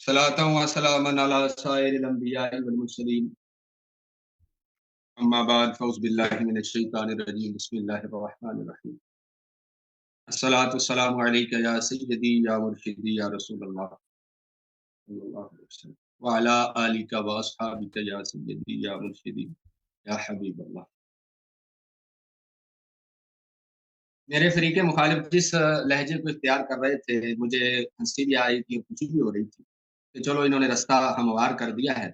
صلاة وسلاما على سائر الأنبياء والمرسلين أما بعد فأعوذ بالله من الشيطان الرجيم بسم الله الرحمن الرحيم الصلاة والسلام عليك يا سيدي يا مرشدي يا رسول الله صلى الله عليه وسلم وعلى آلك وأصحابك يا سيدي يا مرشدي يا حبيب الله. میرے فریق مخالف جس لہجے کو اختیار کر رہے تھے مجھے ہنسی بھی آئی تھی، خوشی بھی ہو رہی تھی کہ چلو انہوں نے رستہ ہموار کر دیا ہے.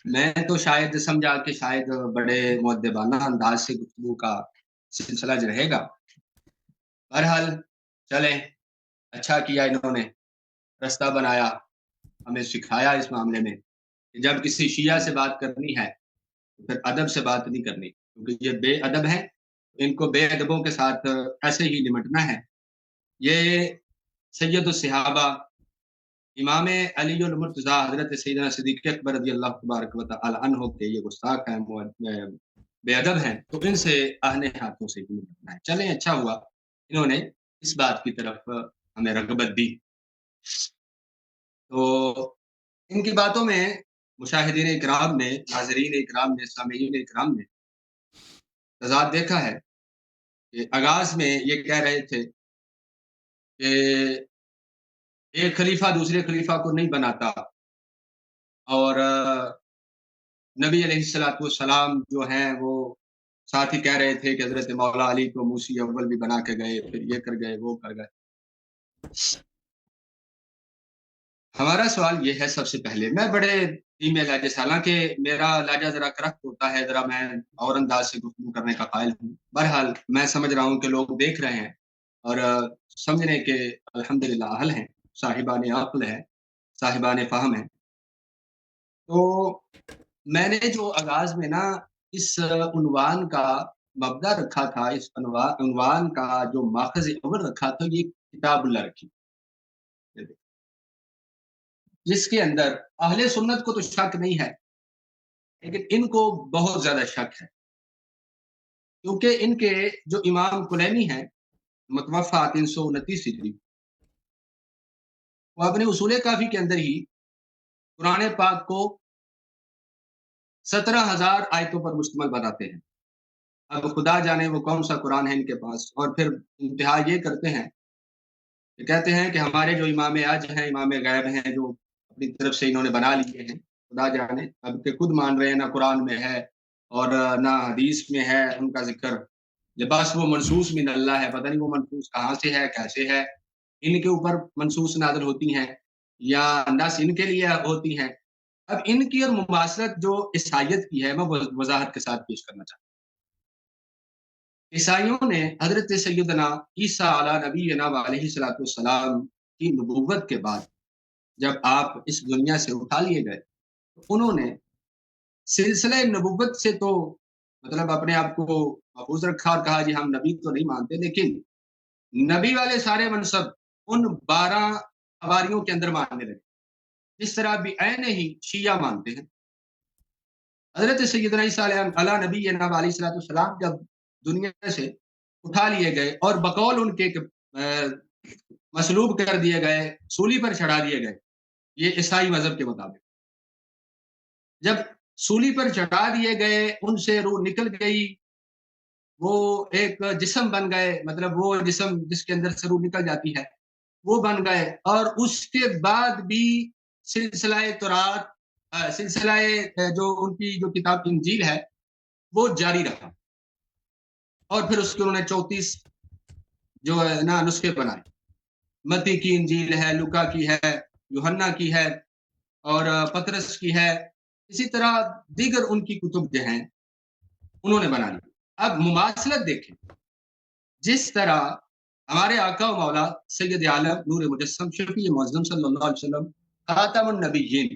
میں تو شاید سمجھا کہ شاید بڑے مؤدبانہ انداز سے گفتگو کا سلسلہ جو رہے گا. بہرحال چلیں، اچھا کیا انہوں نے رستہ بنایا، ہمیں سکھایا اس معاملے میں کہ جب کسی شیعہ سے بات کرنی ہے تو پھر ادب سے بات نہیں کرنی، کیونکہ یہ بے ادب ہے، ان کو بے ادبوں کے ساتھ ایسے ہی نمٹنا ہے. یہ سید الصحابہ امام علی المرتضیٰ حضرت سیدنا صدیق اکبر رضی اللہ تبارک و تعالی عنہ کے یہ گستاخ ہیں، بے ادب ہیں، تو ان سے اہنے ہاتھوں سے بھی نمٹنا ہے. چلیں، اچھا ہوا انہوں نے اس بات کی طرف ہمیں رغبت دی. تو ان کی باتوں میں مشاہدین اکرام نے، ناظرین اکرام نے، سامعین اکرام نے تضاد دیکھا ہے کہ آغاز میں یہ کہہ رہے تھے کہ ایک خلیفہ دوسرے خلیفہ کو نہیں بناتا، اور نبی علیہ الصلوۃ والسلام جو ہیں وہ ساتھ ہی کہہ رہے تھے کہ حضرت مولا علی کو موسی اول بھی بنا کے گئے، پھر یہ کر گئے وہ کر گئے. ہمارا سوال یہ ہے، سب سے پہلے میں بڑے دھیمے لہجے سے، حالانکہ میرا لہجہ ذرا کرخت ہوتا ہے، ذرا میں اور انداز سے گفتگو کرنے کا قائل ہوں. بہرحال میں سمجھ رہا ہوں کہ لوگ دیکھ رہے ہیں اور سمجھنے کے الحمدللہ اہل ہیں، صاحبان عقل ہیں، صاحبان فہم ہیں. تو میں نے جو آغاز میں نا اس عنوان کا مبدا رکھا تھا، اس عنوان کا جو ماخذ اول رکھا تھا، یہ کتاب اللہ رکھی، جس کے اندر اہل سنت کو تو شک نہیں ہے، لیکن ان کو بہت زیادہ شک ہے، کیونکہ ان کے جو امام کلینی ہیں متوفا 329 ہجری، وہ اپنے اصول کافی کے اندر ہی قرآن پاک کو 17,000 آیتوں پر مشتمل بتاتے ہیں. اب خدا جانے وہ کون سا قرآن ہے ان کے پاس، اور پھر انتہا یہ کرتے ہیں کہ کہتے ہیں کہ ہمارے جو امام اج ہیں، امام غیب ہیں، جو اپنی طرف سے انہوں نے بنا لیے ہیں، خدا جانے اب کہ خود مان رہے ہیں نہ قرآن میں ہے اور نہ حدیث میں ہے ان کا ذکر، بس وہ منصوص من اللہ ہے. پتہ نہیں وہ منصوص کہاں سے ہے، کیسے ہے، ان کے اوپر منصوص نازل ہوتی ہیں یا نس ان کے لیے ہوتی ہیں. اب ان کی اور مماثلت جو عیسائیت کی ہے میں وضاحت کے ساتھ پیش کرنا چاہتا ہوں. عیسائیوں نے حضرت سیدنا عیسیٰ علیہ نبینا علیہ الصلوۃ والسلام کی نبوت کے بعد جب آپ اس دنیا سے اٹھا لیے گئے تو انہوں نے سلسلہ نبوت سے تو مطلب اپنے آپ کو محفوظ رکھا اور کہا جی ہم نبی تو نہیں مانتے، لیکن نبی والے سارے منصب ان 12 حواریوں کے اندر ماننے لگے، جس طرح بھی عین ہی شیعہ مانتے ہیں. حضرت سیدنا عیسیٰ علیہ نبی علیہ الصلوۃ والسلام جب دنیا سے اٹھا لیے گئے اور بقول ان کے مصلوب کر دیے گئے، سولی پر چڑھا دیے گئے، یہ عیسائی مذہب کے مطابق جب سولی پر چڑھا دیے گئے ان سے روح نکل گئی، وہ ایک جسم بن گئے، مطلب وہ جسم جس کے اندر سے روح نکل جاتی ہے وہ بن گئے، اور اس کے بعد بھی سلسلہ تورات، سلسلہ جو ان کی جو کتاب انجیل ہے وہ جاری رہا، اور پھر اس کے انہوں نے 34 جو ہے نا نسخے بنائے. متی کی انجیل ہے، لوکا کی ہے، یوحنا کی ہے، اور پطرس کی ہے، اسی طرح دیگر ان کی کتب جو ہیں انہوں نے بنا لی. اب مماثلت دیکھیں، جس طرح ہمارے آقا و مولا سید عالم نور مجسم شفیع معظم صلی اللہ علیہ وسلم خاتم النبیین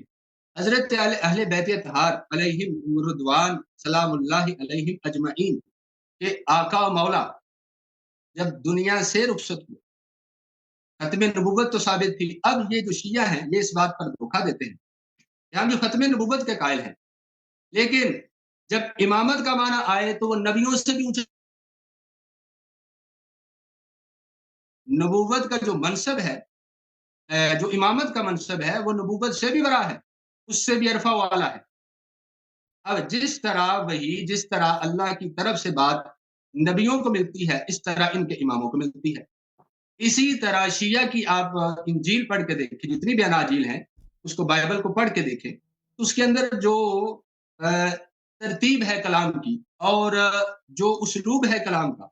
حضرت اہل بیت اطہار علیہم رضوان سلام اللہ علیہم اجمعین کہ آقا و مولا جب دنیا سے رخصت ہوئے، ختم نبوت تو ثابت تھی. اب یہ جو شیعہ ہیں یہ اس بات پر دھوکہ دیتے ہیں کہ ہم جو ختم نبوت کے قائل ہیں، لیکن جب امامت کا معنی آئے تو وہ نبیوں سے بھی اونچا نبوت کا جو منصب ہے، جو امامت کا منصب ہے، وہ نبوت سے بھی بڑا ہے، اس سے بھی عرفہ والا ہے۔ اب جس طرح اللہ کی طرف سے بات نبیوں کو ملتی ہے، اس طرح ان کے اماموں کو ملتی ہے۔ اسی طرح شیعہ کی آپ انجیل پڑھ کے دیکھیں، جتنی بھی اناجیل ہیں، اس کو بائبل کو پڑھ کے دیکھیں، تو اس کے اندر جو ترتیب ہے کلام کی، اور جو اسلوب ہے کلام کا،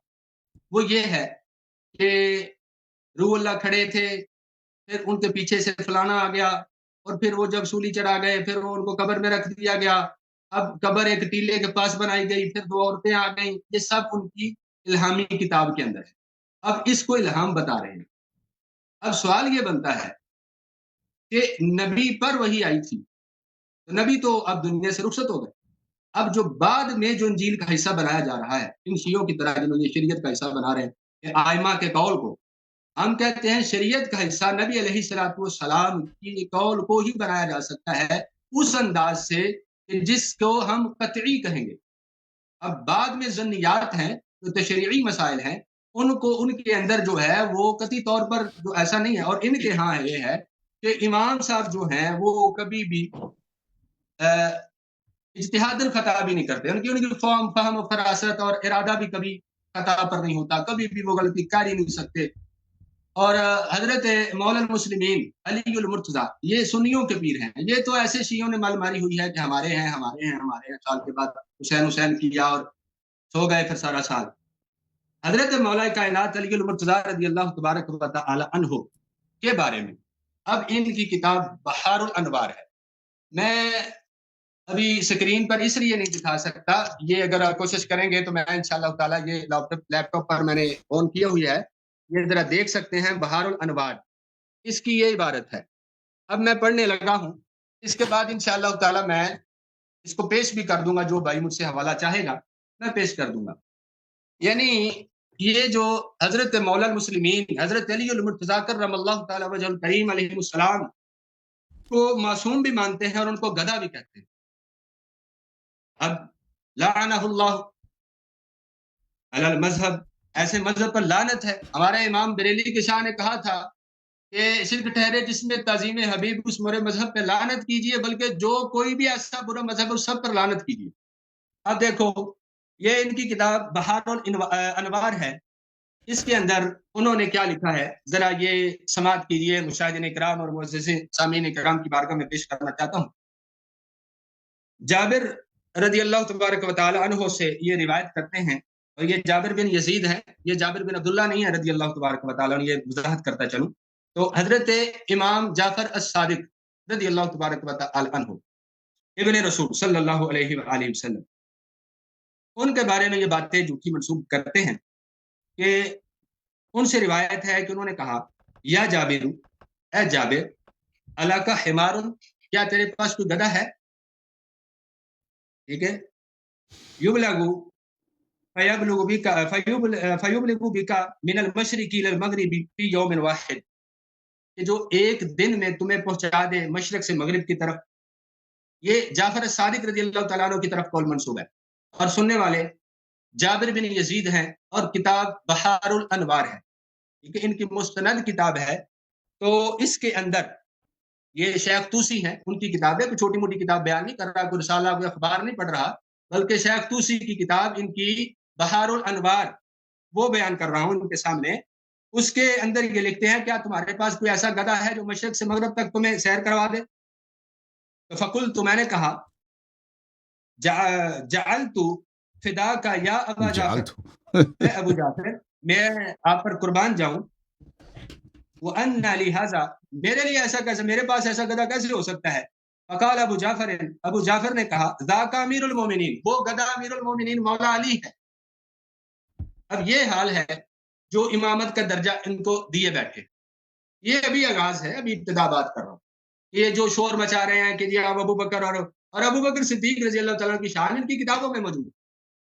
وہ یہ ہے کہ روح اللہ کھڑے تھے، پھر ان کے پیچھے سے فلانا آ گیا، اور پھر وہ جب سولی چڑھا گئے، پھر وہ ان کو قبر میں رکھ دیا گیا۔ اب قبر ایک ٹیلے کے پاس بنائی گئی، پھر دو عورتیں آ گئیں، یہ سب ان کی الہامی کتاب کے اندر ہے۔ اب اس کو الہام بتا رہے ہیں۔ اب سوال یہ بنتا ہے کہ نبی پر وہی آئی تھی، نبی تو اب دنیا سے رخصت ہو گئے۔ اب جو بعد میں جو انجیل کا حصہ بنایا جا رہا ہے، ان شیعوں کی طرح جنہوں نے شریعت کا حصہ بنا رہے ہیں کہ آئمہ کے قول کو، ہم کہتے ہیں شریعت کا حصہ نبی علیہ الصلوۃ والسلام کی قول کو ہی بنایا جا سکتا ہے، اس انداز سے کہ جس کو ہم قطعی کہیں گے۔ اب بعد میں ظنیات ہیں، جو تشریعی مسائل ہیں، ان کے اندر جو ہے وہ قطعی طور پر جو ایسا نہیں ہے، اور ان کے ہاں یہ ہے کہ امام صاحب جو ہیں وہ کبھی بھی اجتہاد الخطا بھی نہیں کرتے، ان کی فہم و فراست اور ارادہ بھی کبھی خطا پر نہیں ہوتا، کبھی بھی وہ غلطی کر ہی نہیں سکتے۔ اور حضرت مولا المسلمین علی المرتضیٰ، یہ سنیوں کے پیر ہیں، یہ تو ایسے شیعوں نے مال ماری ہوئی ہے کہ ہمارے ہیں ہمارے ہیں ہمارے ہیں، سال کے بعد حسین کیا اور سو گئے پھر سارا سال۔ حضرت مولا کائنات علی المرتضیٰ رضی اللہ تبارک و تعالی عنہ کے بارے میں اب ان کی کتاب بحار الانوار ہے۔ میں ابھی سکرین پر اس لیے نہیں دکھا سکتا، یہ اگر آپ کوشش کریں گے تو میں انشاءاللہ تعالیٰ یہ لیپ ٹاپ پر میں نے آن کیا ہوئی ہے، یہ ذرا دیکھ سکتے ہیں، بحار الانوار، اس کی یہ عبارت ہے۔ اب میں پڑھنے لگا ہوں، اس کے بعد انشاءاللہ تعالیٰ میں اس کو پیش بھی کر دوں گا، جو بھائی مجھ سے حوالہ چاہے گا میں پیش کر دوں گا۔ یعنی یہ جو حضرت مولا المسلمین حضرت علی المرتضیٰ کرم اللہ تعالی وجہ الکریم علیہ السلام کو معصوم بھی مانتے ہیں اور ان کو گدھا بھی کہتے ہیں۔ اب لعنہ اللہ علی المذہب، ایسے مذہب پر لعنت ہے۔ ہمارا امام بریلی کے شاہ نے کہا تھا کہ شرک ٹھہرے جس میں تعظیم حبیب، اس برے مذہب پہ لعنت کیجیے، بلکہ جو کوئی بھی ایسا برا مذہب ہے اس سب پر لعنت کیجیے۔ اب دیکھو، یہ ان کی کتاب بحار الانوار ہے، اس کے اندر انہوں نے کیا لکھا ہے ذرا یہ سماعت کیجیے مشاہدین اکرام اور معززین سامعین اکرام کی بارگاہ میں پیش کرنا چاہتا ہوں۔ جابر رضی اللہ تبارک و تعالی عنہ سے یہ روایت کرتے ہیں، اور یہ جابر بن یزید ہے، یہ جابر بن عبداللہ نہیں ہے رضی اللہ تبارک و تعالی عنہ، یہ وضاحت کرتا چلوں تو حضرت امام جعفر الصادق رضی اللہ تبارک و تعالی عنہ ابن رسول صلی اللہ علیہ وآلہ وسلم، ان کے بارے میں یہ باتیں جھوٹی منسوب کرتے ہیں کہ ان سے روایت ہے کہ انہوں نے کہا، یا جابر، اے جابر، الاک حمار، کیا تیرے پاس کوئی گدھا ہے؟ ٹھیک ہے، یبلغ فیبلغ بک من المشرق الى المغرب فی یوم واحد، کہ جو ایک دن میں تمہیں پہنچا دے مشرق سے مغرب کی طرف۔ یہ جعفر صادق رضی اللہ تعالیٰ عنہ کی طرف قول منسوب ہے، اور سننے والے جابر بن یزید ہیں، اور کتاب بحار الانوار ہے، کیونکہ ان کی مستند کتاب ہے۔ تو اس کے اندر یہ شیخ توسی ہیں، ان کی کتاب ہے، کوئی چھوٹی موٹی کتاب بیان نہیں کر رہا، کوئی رسالہ کوئی اخبار نہیں پڑھ رہا، بلکہ شیخ توسی کی کتاب ان کی بحار الانوار وہ بیان کر رہا ہوں ان کے سامنے۔ اس کے اندر یہ لکھتے ہیں، کیا تمہارے پاس کوئی ایسا گدھا ہے جو مشرق سے مغرب تک تمہیں سیر کروا دے؟ تو فقلت، تو میں نے کہا، جعلت فداک یا ابا جعفر، اے ابو جعفر، میں آپ پر قربان جاؤں، وَأَنَّ لِهَذَا، میرے لیے ایسا کیسے، میرے پاس ایسا گدھا کیسے ہو سکتا ہے؟ فقال ابو جعفر، ابو جعفر نے کہا، ذاک امیر المومنین، وہ گدھا امیر المومنین مولا علی ہے۔ اب یہ حال ہے جو امامت کا درجہ ان کو دیے بیٹھے، یہ ابھی آغاز ہے، ابھی ابتدا بات کر رہا ہوں۔ یہ جو شور مچا رہے ہیں کہ جی اب ابو بکر اور ابو بکر صدیق رضی اللہ تعالیٰ کی شان ان کی کتابوں میں موجود ہے،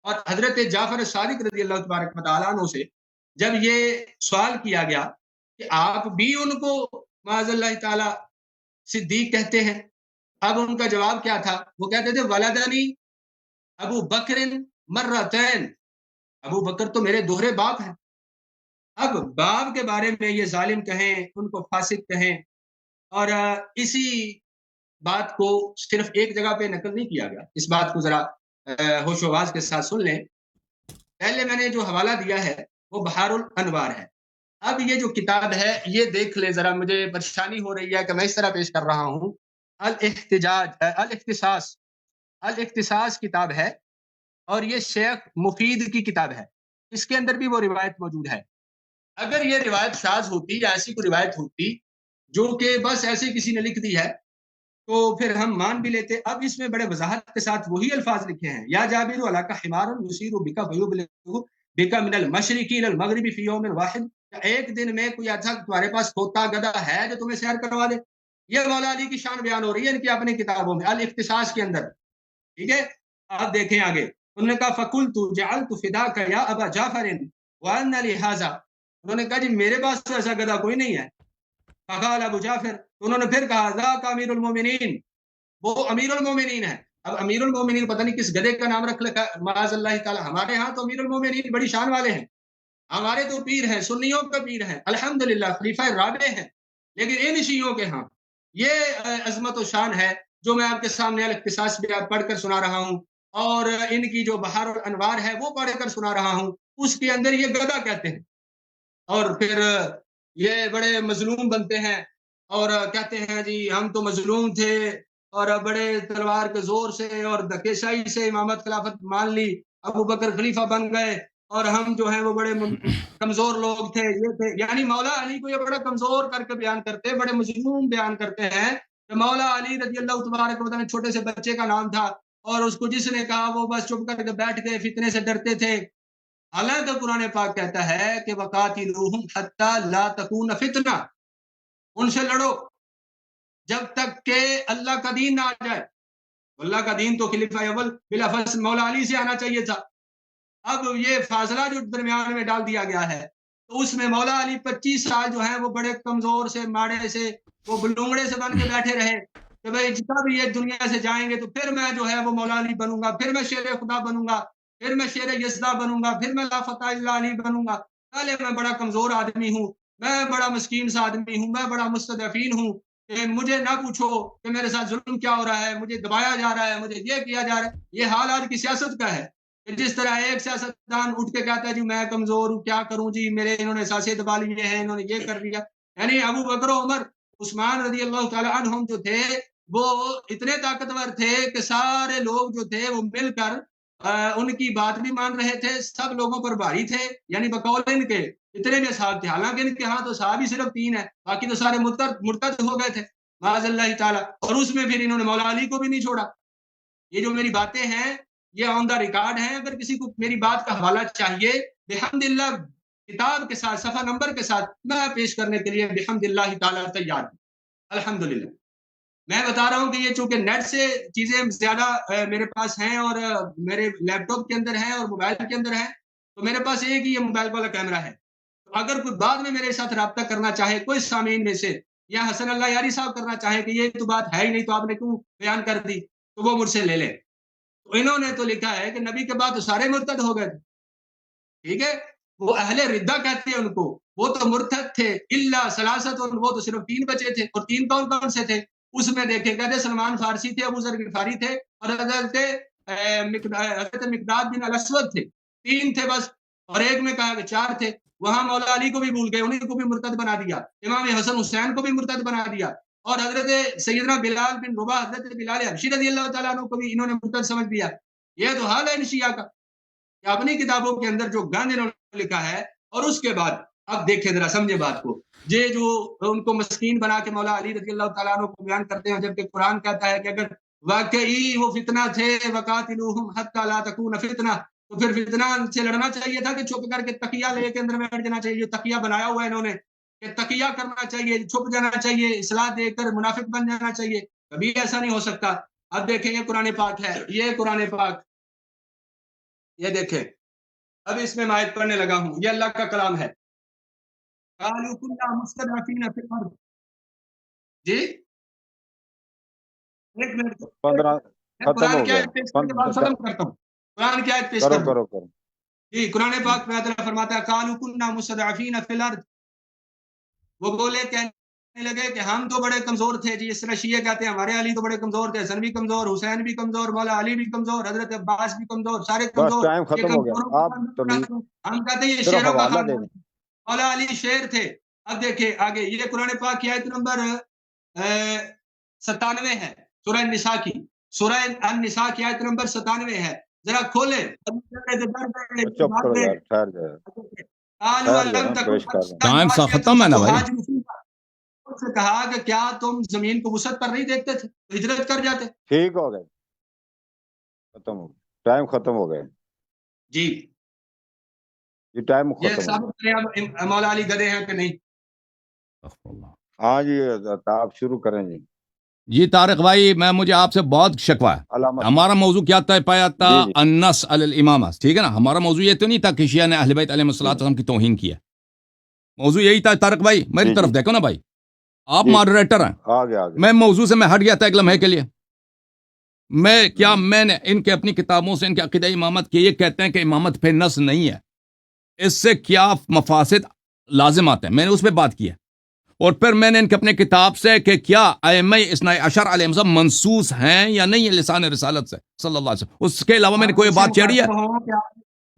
اور حضرت جعفر صادق رضی اللہ تبارک و تعالیٰ عنہ سے جب یہ سوال کیا گیا کہ آپ بھی ان کو معاذ اللہ تعالیٰ صدیق کہتے ہیں، اب ان کا جواب کیا تھا؟ وہ کہتے تھے، ولدنی ابو بکر مرتین، ابو بکر تو میرے دوہرے باپ ہیں۔ اب باپ کے بارے میں یہ ظالم کہیں، ان کو فاسق کہیں، اور اسی بات کو صرف ایک جگہ پہ نقل نہیں کیا گیا. اس بات کو ذرا ہوش و آواز کے ساتھ سن لیں. پہلے میں نے جو حوالہ دیا ہے وہ بحار الانوار ہے. اب یہ جو کتاب ہے یہ دیکھ لیں ذرا، مجھے پریشانی ہو رہی ہے کہ میں اس طرح پیش کر رہا ہوں. الاختصاص، الاختصاص کتاب ہے، اور یہ شیخ مفید کی کتاب ہے. اس کے اندر بھی وہ روایت موجود ہے. اگر یہ روایت شاذ ہوتی یا ایسی کوئی روایت ہوتی جو کہ بس ایسے کسی نے لکھ دی ہے تو پھر ہم مان بھی لیتے. اب اس میں بڑے وضاحت کے ساتھ وہی الفاظ لکھے ہیں، یا جابر علاقہ حمار یسیر بک ویبلغ بک من المشرق الى المغرب فی یوم واحد. ایک دن میں کوئی ایسا تمہارے پاس کھوتا گدھا ہے جو تمہیں سیر کروا دے. یہ مولا علی کی شان بیان ہو رہی ہے ان کی اپنی کتابوں میں الاختصاص کے اندر. ٹھیک ہے، آپ دیکھیں آگے. انہوں نے کہا فقلت جعلت فداک یا ابا جعفر وان لهذا. انہوں نے کہا جی میرے پاس تو ایسا گدھا کوئی نہیں ہے. فقال ابو جعفر، انہوں نے پھر کہا ذاک امیر المومنین، وہ امیر المومنین ہے. اب امیر المومنین پتہ نہیں کس گدھے کا نام رکھ لکھا معاذ اللہ تعالی. ہمارے ہاں تو امیر المومنین بڑی شان والے ہیں، ہمارے تو پیر ہیں، سنیوں کا پیر ہیں الحمدللہ، خلیفہ رابع ہیں. لیکن ان شیعوں کے ہاں یہ عظمت و شان ہے جو میں آپ کے سامنے الاختصاص بھی پڑھ کر سنا رہا ہوں، اور ان کی جو بحار الانوار ہے وہ پڑھ کر سنا رہا ہوں. اس کے اندر یہ گدھا کہتے ہیں، اور پھر یہ بڑے مظلوم بنتے ہیں اور کہتے ہیں جی ہم تو مظلوم تھے اور بڑے تلوار کے زور سے اور دھکے شاہی سے امامت خلافت مان لی، ابو بکر خلیفہ بن گئے، اور ہم جو ہیں وہ بڑے کمزور لوگ تھے، یہ تھے. یعنی مولا علی کو یہ بڑا کمزور کر کے بیان کرتے، بڑے مظلوم بیان کرتے ہیں کہ مولا علی رضی اللہ تبارک و تعالی چھوٹے سے بچے کا نام تھا، اور اس کو جس نے کہا وہ بس چپ کر کے بیٹھ گئے، فتنے سے ڈرتے تھے. حالانکہ قرآن پاک کہتا ہے کہ وَقَاتِلُوهُمْ حَتَّى لَا تَكُونَ فِتْنَةٌ، ان سے لڑو جب تک کہ اللہ کا دین نہ آ جائے. اللہ کا دین تو خلیفہ اول بلافاصل مولا علی سے آنا چاہیے تھا. اب یہ فاصلہ جو درمیان میں ڈال دیا گیا ہے تو اس میں مولا علی 25 سال جو ہیں وہ بڑے کمزور سے، ماڑے سے، وہ بلونگڑے سے بن کے بیٹھے رہے کہ بھئی جتنا بھی یہ دنیا سے جائیں گے تو پھر میں جو ہے وہ مولا علی بنوں گا، پھر میں شیر خدا بنوں گا، پھر میں شیر یزدہ بنوں گا، پھر میں لا فتح الا علی بنوں گا. پہلے میں بڑا کمزور آدمی ہوں، میں بڑا مسکین سا آدمی ہوں، میں بڑا مستضعفین ہوں، کہ مجھے نہ پوچھو کہ میرے ساتھ ظلم کیا ہو رہا ہے، مجھے دبایا جا رہا ہے، مجھے یہ کیا جا رہا ہے. یہ حال آج کی سیاست کا ہے. جس طرح ایک سیاستدان اٹھ کے کہتا ہے جی میں کمزور ہوں، کیا کروں جی، میرے انہوں نے سانسیں دبا لیے ہیں، انہوں نے یہ کر لیا. یعنی ابو بکر و عمر عثمان رضی اللہ تعالی عنہم جو تھے وہ اتنے طاقتور تھے کہ سارے لوگ جو تھے وہ مل کر ان کی بات بھی مان رہے تھے، سب لوگوں پر بھاری تھے. یعنی بقول ان کے اتنے بھی اصحاب تھے، حالانکہ ان کے ہاں تو صحابی صرف 3 ہیں، باقی تو سارے مرتد ہو گئے تھے معاذ اللہ تعالی. اور اس میں پھر انہوں نے مولا علی کو بھی نہیں چھوڑا. یہ جو میری باتیں ہیں یہ آن دا ریکارڈ ہیں، اگر کسی کو میری بات کا حوالہ چاہیے بحمد اللہ کتاب کے ساتھ صفحہ نمبر کے ساتھ میں پیش کرنے کے لیے بحمد اللہ تعالی تیار ہوں الحمدللہ. میں بتا رہا ہوں کہ یہ چونکہ نیٹ سے چیزیں زیادہ میرے پاس ہیں اور میرے لیپ ٹاپ کے اندر ہیں اور موبائل کے اندر ہیں، تو میرے پاس ایک ہی یہ موبائل والا کیمرہ ہے. تو اگر کوئی بعد میں میرے ساتھ رابطہ کرنا چاہے، کوئی سامعین میں سے یا حسن اللہ یاری صاحب کرنا چاہے کہ یہ تو بات ہے ہی نہیں تو آپ نے کیوں بیان کر دی، تو وہ مجھ سے لے لیں. تو انہوں نے تو لکھا ہے کہ نبی کے بعد تو سارے مرتد ہو گئے تھے. ٹھیک ہے، وہ اہل ردہ کہتے ہیں ان کو، وہ تو مرتد تھے الا ثلاثۃ، وہ تو صرف 3 بچے تھے. اور 3 کون کون سے تھے اس میں دیکھیں، کہتے سلمان فارسی تھے، ابو ذر غفاری تھے، اور حضرت مقداد بن الاسود تھے. 3 تھے بس. اور ایک میں کہا کہ 4 تھے. وہاں مولا علی کو بھی بھول گئے، انہیں کو بھی مرتد بنا دیا، امام حسن حسین کو بھی مرتد بنا دیا، اور حضرت سیدنا بلال بن رباح، حضرت بلال حبشی رضی اللہ تعالیٰ عنہ کو بھی انہوں نے مرتد سمجھ دیا. یہ تو حال ہے ان شیعہ کا کہ اپنی کتابوں کے اندر جو گند انہوں نے لکھا ہے. اور اس کے بعد اب دیکھیں ذرا، سمجھے بات کو، یہ جو ان کو مسکین بنا کے مولا علی رضی اللہ تعالیٰ عنہ کو بیان کرتے ہیں، جبکہ قرآن کہتا ہے کہ اگر واقعی وہ فتنہ تھے وقاتلوہم حتی لا تکون فتنہ، تو پھر فتنہ سے لڑنا چاہیے تھا کہ چھپ کر کے تقیہ لے کے اندر بیٹھ جانا چاہیے. جو تقیہ بنایا ہوا ہے انہوں نے کہ تقیہ کرنا چاہیے، چھپ جانا چاہیے، اصلاح دے کر منافق بن جانا چاہیے، کبھی ایسا نہیں ہو سکتا. اب دیکھیں یہ قرآن پاک ہے، یہ قرآن پاک، یہ دیکھیں اب اس میں میں آیت پڑھنے لگا ہوں، یہ اللہ کا کلام ہے. قالوا كنا مستضعفين في الارض. جی ایک منٹ، 15 میں ختم قرآن ہو کی گیا. آیت پیش کر کے بات ختم کرتا ہوں. قرآن کی آیت پیش کرو کر دوں. کرو کرو جی قرآن پاک میں اللہ فرماتا ہے قالوا كنا مستضعفين في الارض، وہ بولے کہنے لگے کہ ہم تو بڑے کمزور تھے جی، اس طرح شیعہ کہتے ہیں ہمارے علی تو بڑے کمزور تھے، حسن بھی کمزور، حسین بھی کمزور، مولا علی بھی کمزور، حضرت عباس بھی کمزور، سارے بس کمزور، ٹائم یہ ختم ہو گیا. کمزوروں آپ ہم کہتے ہیں یہ صرف شیروں کا حوالہ دے خاندان، دیں. مولا علی شیر تھے. اب دیکھیں آگے یہ قرآن پاک کی آیت نمبر 97 ہے، سورہ النساء کی، سورہ النساء کی آیت نمبر 97 ہے، ذرا کھولے. چپ کرو یار، ٹھہر جائے. ٹائم ختم ہے نا بھائی. سے کہا کہ کیا تم زمین کو وسعت پر نہیں دیکھتے تھے، ہجرت کر جاتے. ٹھیک ہو گئے، ختم ہو گیا، ٹائم ختم ہو گئے جی. یہ ٹائم یہ ختم ہو ثابت کریں اب مولا علی گدھے ہیں کہ نہیں. ہاں جی آپ شروع کریں جی. جی طارق بھائی مجھے آپ سے بہت شکوہ ہے. علامت ہمارا موضوع کیا طے پایا تھا؟ جی جی. النص علی الامامہ، ٹھیک ہے نا. ہمارا موضوع یہ تو نہیں تھا کہ شیعہ نے اہل بیت علیہ السلام کی توہین کی ہے. موضوع یہی تھا طارق بھائی. میری جی طرف جی. دیکھو نا بھائی، آپ جی. ماڈریٹر ہیں. آگے آگے. میں موضوع سے ہٹ گیا تھا ایک لمحے کے لیے. میں نے ان کے اپنی کتابوں سے ان کے عقیدہ امامت کے یہ کہتے ہیں کہ امامت پہ نص نہیں ہے، اس سے کیا مفاسد لازم آتے ہیں، میں نے اس پہ بات کی ہے. اور پھر میں نے ان کے اپنے کتاب سے کہ کیا ائمہ اثنی عشر علیہم السلام منصوص ہیں یا نہیں ہے لسان رسالت سے صلی اللہ علیہ وسلم، اس کے علاوہ میں نے کوئی بات چھیڑی ہے؟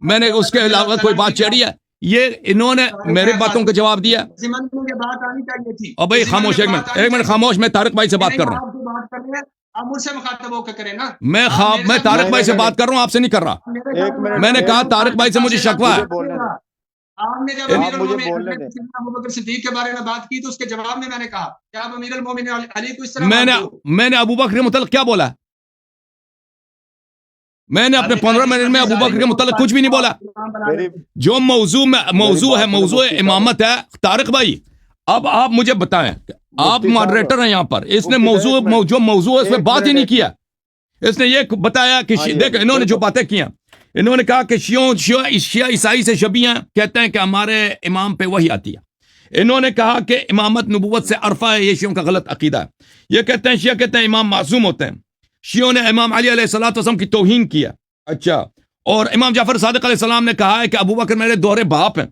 میں نے اس کے علاوہ کوئی بات چھیڑی ہے؟ یہ انہوں نے میری باتوں کا جواب دیا. اور بھائی خاموش، ایک منٹ خاموش، میں طارق بھائی سے بات کر رہا ہوں. آپ مجھ سے مخاطب ہو کے کریں نا. میں طارق بھائی سے بات کر رہا ہوں، آپ سے نہیں کر رہا. ایک منٹ. میں نے کہا طارق بھائی سے مجھے شکوہ ہے. آپ نے جب امیر المومنین ابوبکر صدیق کے بارے میں بات کی تو اس کے جواب میں نے کہا کہ آپ امیر المومنین علی کو اس طرح میں نے ابوبکر کے متعلق کیا بولا؟ میں نے اپنے 15 منٹ میں ابوبکر کے متعلق کچھ بھی نہیں بولا. جو موضوع ہے موضوع امامت ہے. طارق بھائی اب آپ مجھے بتائیں، آپ ماڈریٹر ہیں یہاں پر، اس نے جو موضوع ہے اس میں بات ہی نہیں کیا. اس نے یہ بتایا کہ دیکھ انہوں نے جو باتیں کی ہیں، انہوں نے کہا کہ شیعہ عیسائی سے شبیہ ہیں، کہتے ہیں کہ ہمارے امام پہ وحی آتی ہے. انہوں نے کہا کہ امامت نبوت سے عرفہ ہے، یہ شیعوں کا غلط عقیدہ ہے. یہ کہتے ہیں شیعہ کہتے ہیں امام معصوم ہوتے ہیں. شیعوں نے امام علی علیہ السلام کی توہین کیا. اچھا، اور امام جعفر صادق علیہ السلام نے کہا ہے کہ ابوبکر میرے دوہرے باپ ہیں.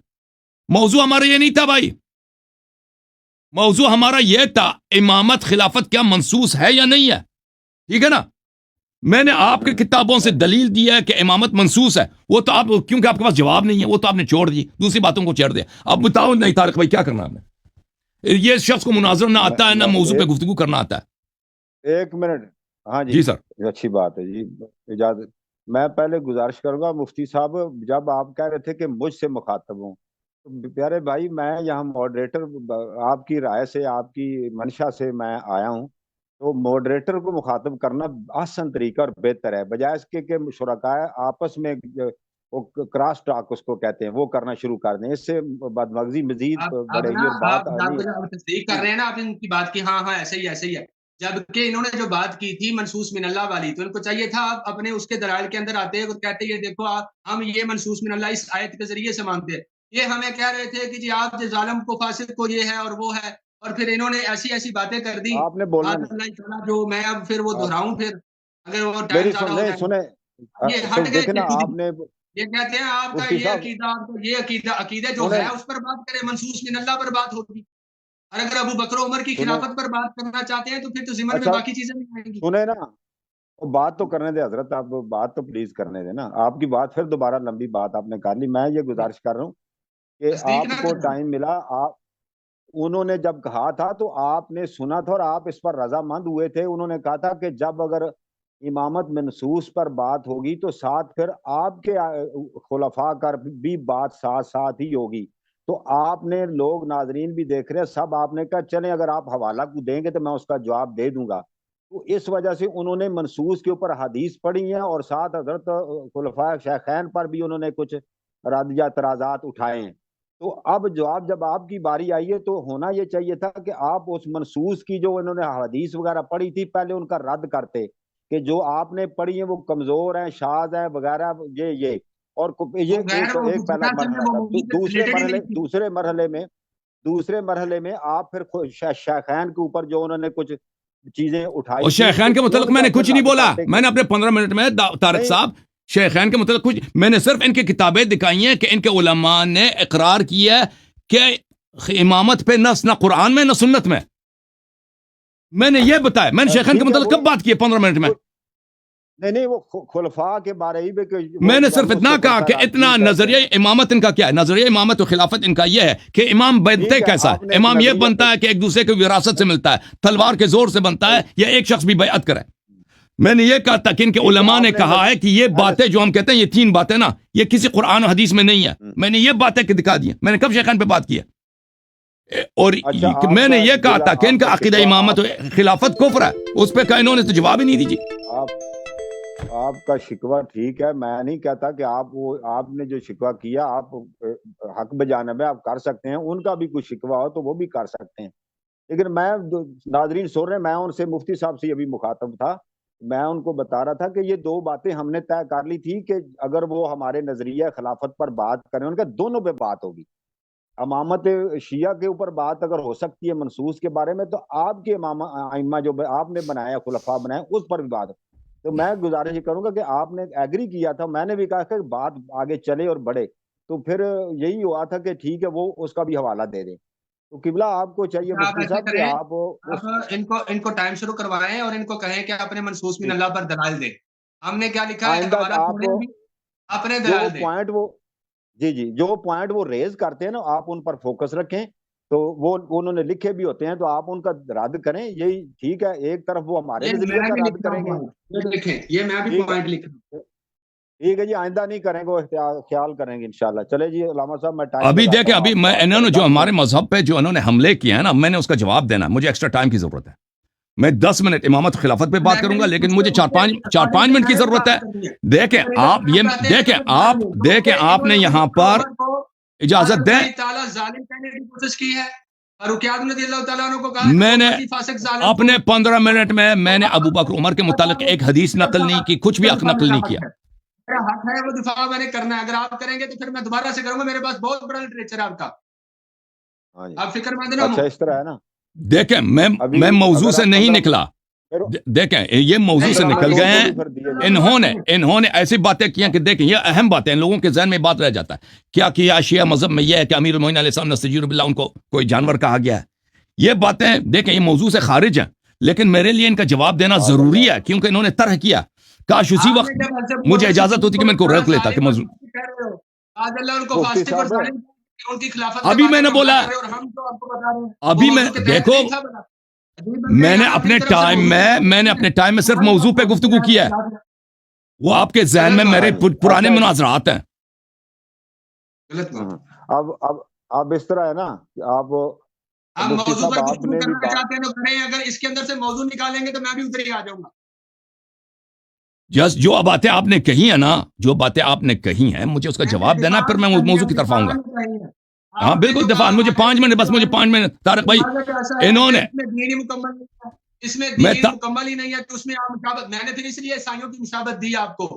موضوع ہمارا یہ نہیں تھا بھائی. موضوع ہمارا یہ تھا امامت خلافت کیا منصوص ہے یا نہیں ہے، ٹھیک ہے نا. میں نے آپ کی کتابوں سے دلیل دی ہے کہ امامت منصوص ہے. وہ تو آپ کیونکہ آپ کے پاس جواب نہیں ہے، وہ تو آپ نے چھوڑ دی، دوسری باتوں کو چھیڑ دیا. اب بتاؤ نہیں طارق بھائی کیا کرنا ہے؟ یہ شخص کو مناظر نہ آتا ہے نہ موضوع پہ گفتگو کرنا آتا ہے. ایک منٹ. ہاں جی سر، اچھی بات ہے جی، اجازت. میں پہلے گزارش کروں گا مفتی صاحب، جب آپ کہہ رہے تھے کہ مجھ سے مخاطب ہوں، پیارے بھائی میں یہاں ماڈریٹر آپ کی رائے سے آپ کی منشا سے میں آیا ہوں، تو ماڈریٹر کو مخاطب کرنا آسان طریقہ اور بہتر ہے، بجائے اس کے کہ شرکاء آپس میں کراس ٹاک اس کو کہتے ہیں وہ کرنا شروع کر دیں. اس سے بدمغزی مزید بڑھے گی اور بات تصدیق کر رہے ہیں نا آپ ان کی بات کی. ہاں ایسے ہی ہے. جبکہ انہوں نے جو بات کی تھی منصوص من اللہ والی، تو ان کو چاہیے تھا آپ اپنے اس کے دلائل کے اندر آتے اور کہتے یہ دیکھو ہم یہ منصوص من اللہ اس آیت کے ذریعے سے مانتے ہیں. یہ ہمیں کہہ رہے تھے کہ جی آپ جو ظالم کو فاسق کو یہ ہے اور وہ ہے، اور پھر انہوں نے ایسی باتیں کر دی. آپ نے بولنا جو میں اب پھر وہ دہراؤں، پھر اگر وہ میری سنیں یہ ہٹ گئے دیکھنا آپ نے یہ کہتے ہیں آپ کا یہ عقیدہ جو ہے اس پر بات کریں، منصوص من اللہ پر بات ہوگی. اور اگر ابو بکر عمر کی خلافت پر بات کرنا چاہتے ہیں تو پھر تو ضمن میں باقی چیزیں نہیں آئیں گی. سنیں نا، بات تو کرنے دے حضرت، آپ بات تو پلیز کرنے دیں نا. آپ کی بات پھر دوبارہ لمبی بات آپ نے کر لی. میں یہ گزارش کر رہا ہوں کہ آپ کو ٹائم ملا، انہوں نے جب کہا تھا تو آپ نے سنا تھا اور آپ اس پر رضامند ہوئے تھے. انہوں نے کہا تھا کہ جب اگر امامت منصوص پر بات ہوگی تو ساتھ پھر آپ کے خلفاء کا بھی بات ساتھ ہی ہوگی. تو آپ نے لوگ ناظرین بھی دیکھ رہے ہیں سب، آپ نے کہا چلیں اگر آپ حوالہ کو دیں گے تو میں اس کا جواب دے دوں گا. تو اس وجہ سے انہوں نے منصوص کے اوپر حدیث پڑھی ہیں اور ساتھ حضرت خلفاء شیخین پر بھی انہوں نے کچھ رد یا اعتراضات اٹھائے ہیں. تو اب جواب جب آپ کی باری آئی ہے تو ہونا یہ چاہیے تھا کہ آپ اس منصوص کی جو انہوں نے حدیث وغیرہ پڑھی تھی پہلے ان کا رد کرتے کہ جو آپ نے پڑھی ہیں وہ کمزور ہیں، شاذ ہیں وغیرہ، یہ اور یہ ایک پہلا مرحلہ تھا. دوسرے مرحلے میں آپ پھر شیخین کے اوپر جو انہوں نے کچھ چیزیں اٹھائی، اور شیخین کے متعلق میں نے کچھ نہیں بولا. میں نے اپنے 15 منٹ میں طارق صاحب شیخین کے متعلق کچھ میں نے صرف ان کی کتابیں دکھائی ہیں کہ ان کے علماء نے اقرار کیا ہے کہ امامت پہ نہ قرآن میں نہ سنت میں. میں نے یہ بتایا. میں نے شیخین کے متعلق کب بات کی ہے 15 منٹ میں؟ نہیں وہ خلفاء کے بارے ہی میں نے صرف اتنا کہا کہ اتنا نظریہ امامت ان کا کیا ہے. نظریہ امامت و خلافت ان کا یہ ہے کہ امام بنتے کیسا ہے. امام یہ بنتا ہے کہ ایک دوسرے کی وراثت سے ملتا ہے, تلوار کے زور سے بنتا ہے, یا ایک شخص بھی بیعت کرے. میں نے یہ کہا تھا کہ ان کے علماء نے کہا ہے کہ یہ باتیں جو ہم کہتے ہیں یہ 3 باتیں نا, یہ کسی قرآن و حدیث میں نہیں ہے. میں نے یہ باتیں دکھا دی. میں نے کب شیخان پہ بات کی ہے؟ اور میں نے یہ کہا تھا کہ ان کا عقیدہ امامت و خلافت کفر ہے. اس پہ انہوں نے تو جواب ہی نہیں دیجیے. آپ کا شکوہ ٹھیک ہے, میں نہیں کہتا کہ آپ نے جو شکوہ کیا آپ حق بجانب ہے, آپ کر سکتے ہیں. ان کا بھی کوئی شکوہ ہو تو وہ بھی کر سکتے ہیں. لیکن میں ناظرین سن رہے ہیں, میں ان سے مفتی صاحب سے ابھی مخاطب تھا, میں ان کو بتا رہا تھا کہ یہ 2 باتیں ہم نے طے کر لی تھی کہ اگر وہ ہمارے نظریہ خلافت پر بات کریں, ان کا دونوں پہ بات ہوگی. امامت شیعہ کے اوپر بات اگر ہو سکتی ہے منصوص کے بارے میں, تو آپ کے ائمہ جو آپ نے بنایا, خلفاء بنائے, اس پر بھی بات. تو میں گزارش یہ کروں گا کہ آپ نے ایگری کیا تھا, میں نے بھی کہا کہ بات آگے چلے اور بڑھے, تو پھر یہی ہوا تھا کہ ٹھیک ہے وہ اس کا بھی حوالہ دے دیں. تو قبلہ آپ کو چاہیے مفتی صاحب کہ آپ ان کو ٹائم شروع کروائیں اور ان کو کہیں کہ اپنے منصوص من اللہ پر دلائل دیں. ہم نے کیا لکھا ہے اپنے دلائل دیں. پوائنٹ وہ جی جو پوائنٹ وہ ریز کرتے ہیں نا, آپ ان پر فوکس رکھیں. تو وہ انہوں نے لکھے بھی ہوتے ہیں تو آپ ان کا رد کریں, یہی ٹھیک ہے. ایک طرف وہ ہمارے نظریے کا رد کریں گے, یہ میں بھی پوائنٹ لکھ رہا ہوں. ٹھیک ہے جی, آئندہ نہیں کریں گے, وہ خیال کریں گے انشاءاللہ. چلے جی علامہ صاحب, میں ابھی دیکھیں, ابھی میں انہوں نے جو ہمارے مذہب پہ جو انہوں نے حملے کیے ہیں نا, میں نے اس کا جواب دینا. مجھے ایکسٹرا ٹائم کی ضرورت ہے. میں 10 منٹ امامت خلافت پہ بات کروں گا, لیکن مجھے 4-5 منٹ کی ضرورت ہے. دیکھیں آپ نے یہاں پر اجازت دیں. میں نے اپنے 15 منٹ میں نے ابو بکر عمر کے متعلق ایک حدیث نقل نہیں کی, کچھ بھی نقل نہیں کیا. حق ہے وہ دفاع میں نے کرنا ہے. اگر آپ کریں گے تو پھر میں دوبارہ سے کروں گا. میرے پاس بہت بڑا لٹریچر ہے آپ کا, آپ فکر مند نہ ہو. اس طرح ہے نا. دیکھیں میں موضوع سے نہیں نکلا. دیکھیں یہ موضوع سے نکل گئے ہیں. انہوں نے ایسی باتیں کی ہیں کہ دیکھیں یہ اہم باتیں ہیں, لوگوں کے ذہن میں بات رہ جاتا ہے. کیا کیا شیعہ مذہب میں یہ ہے کہ امیر المومنین علیہ السلام نستجیر باللہ ان کو کوئی جانور کہا گیا ہے. یہ باتیں دیکھیں یہ موضوع سے خارج ہیں, لیکن میرے لیے ان کا جواب دینا ضروری ہے کیونکہ انہوں نے طرح کیا. کاش اسی وقت مجھے اجازت ہوتی کہ میں ان کو روک لیتا کہ موضوع. ابھی میں نے بولا, ابھی میں دیکھو, میں نے اپنے ٹائم میں صرف موضوع پہ گفتگو کیا ہے. وہ آپ کے ذہن میں میرے پرانے مناظرات ہیں. اب اس طرح ہے نا کہ آپ موضوع پر گفتگو کرنا چاہتے ہیں تو کریں. اگر اس کے اندر سے موضوع نکالیں گے تو میں بھی ادھر ہی آ جاؤں گا. جو باتیں آپ نے کہی ہیں نا, جو باتیں آپ نے کہی ہیں, مجھے اس کا جواب دینا, پھر میں موضوع کی طرف آؤں گا. ہاں بالکل دفاع. مجھے 5 منٹ, بس مجھے 5 منٹ. طارق بھائی انہوں نے اس میں دین مکمل ہی نہیں ہے تو اس میں آپ مشابہت, میں نے پھر اس لیے عیسائیوں کی مشابہت دی آپ کو.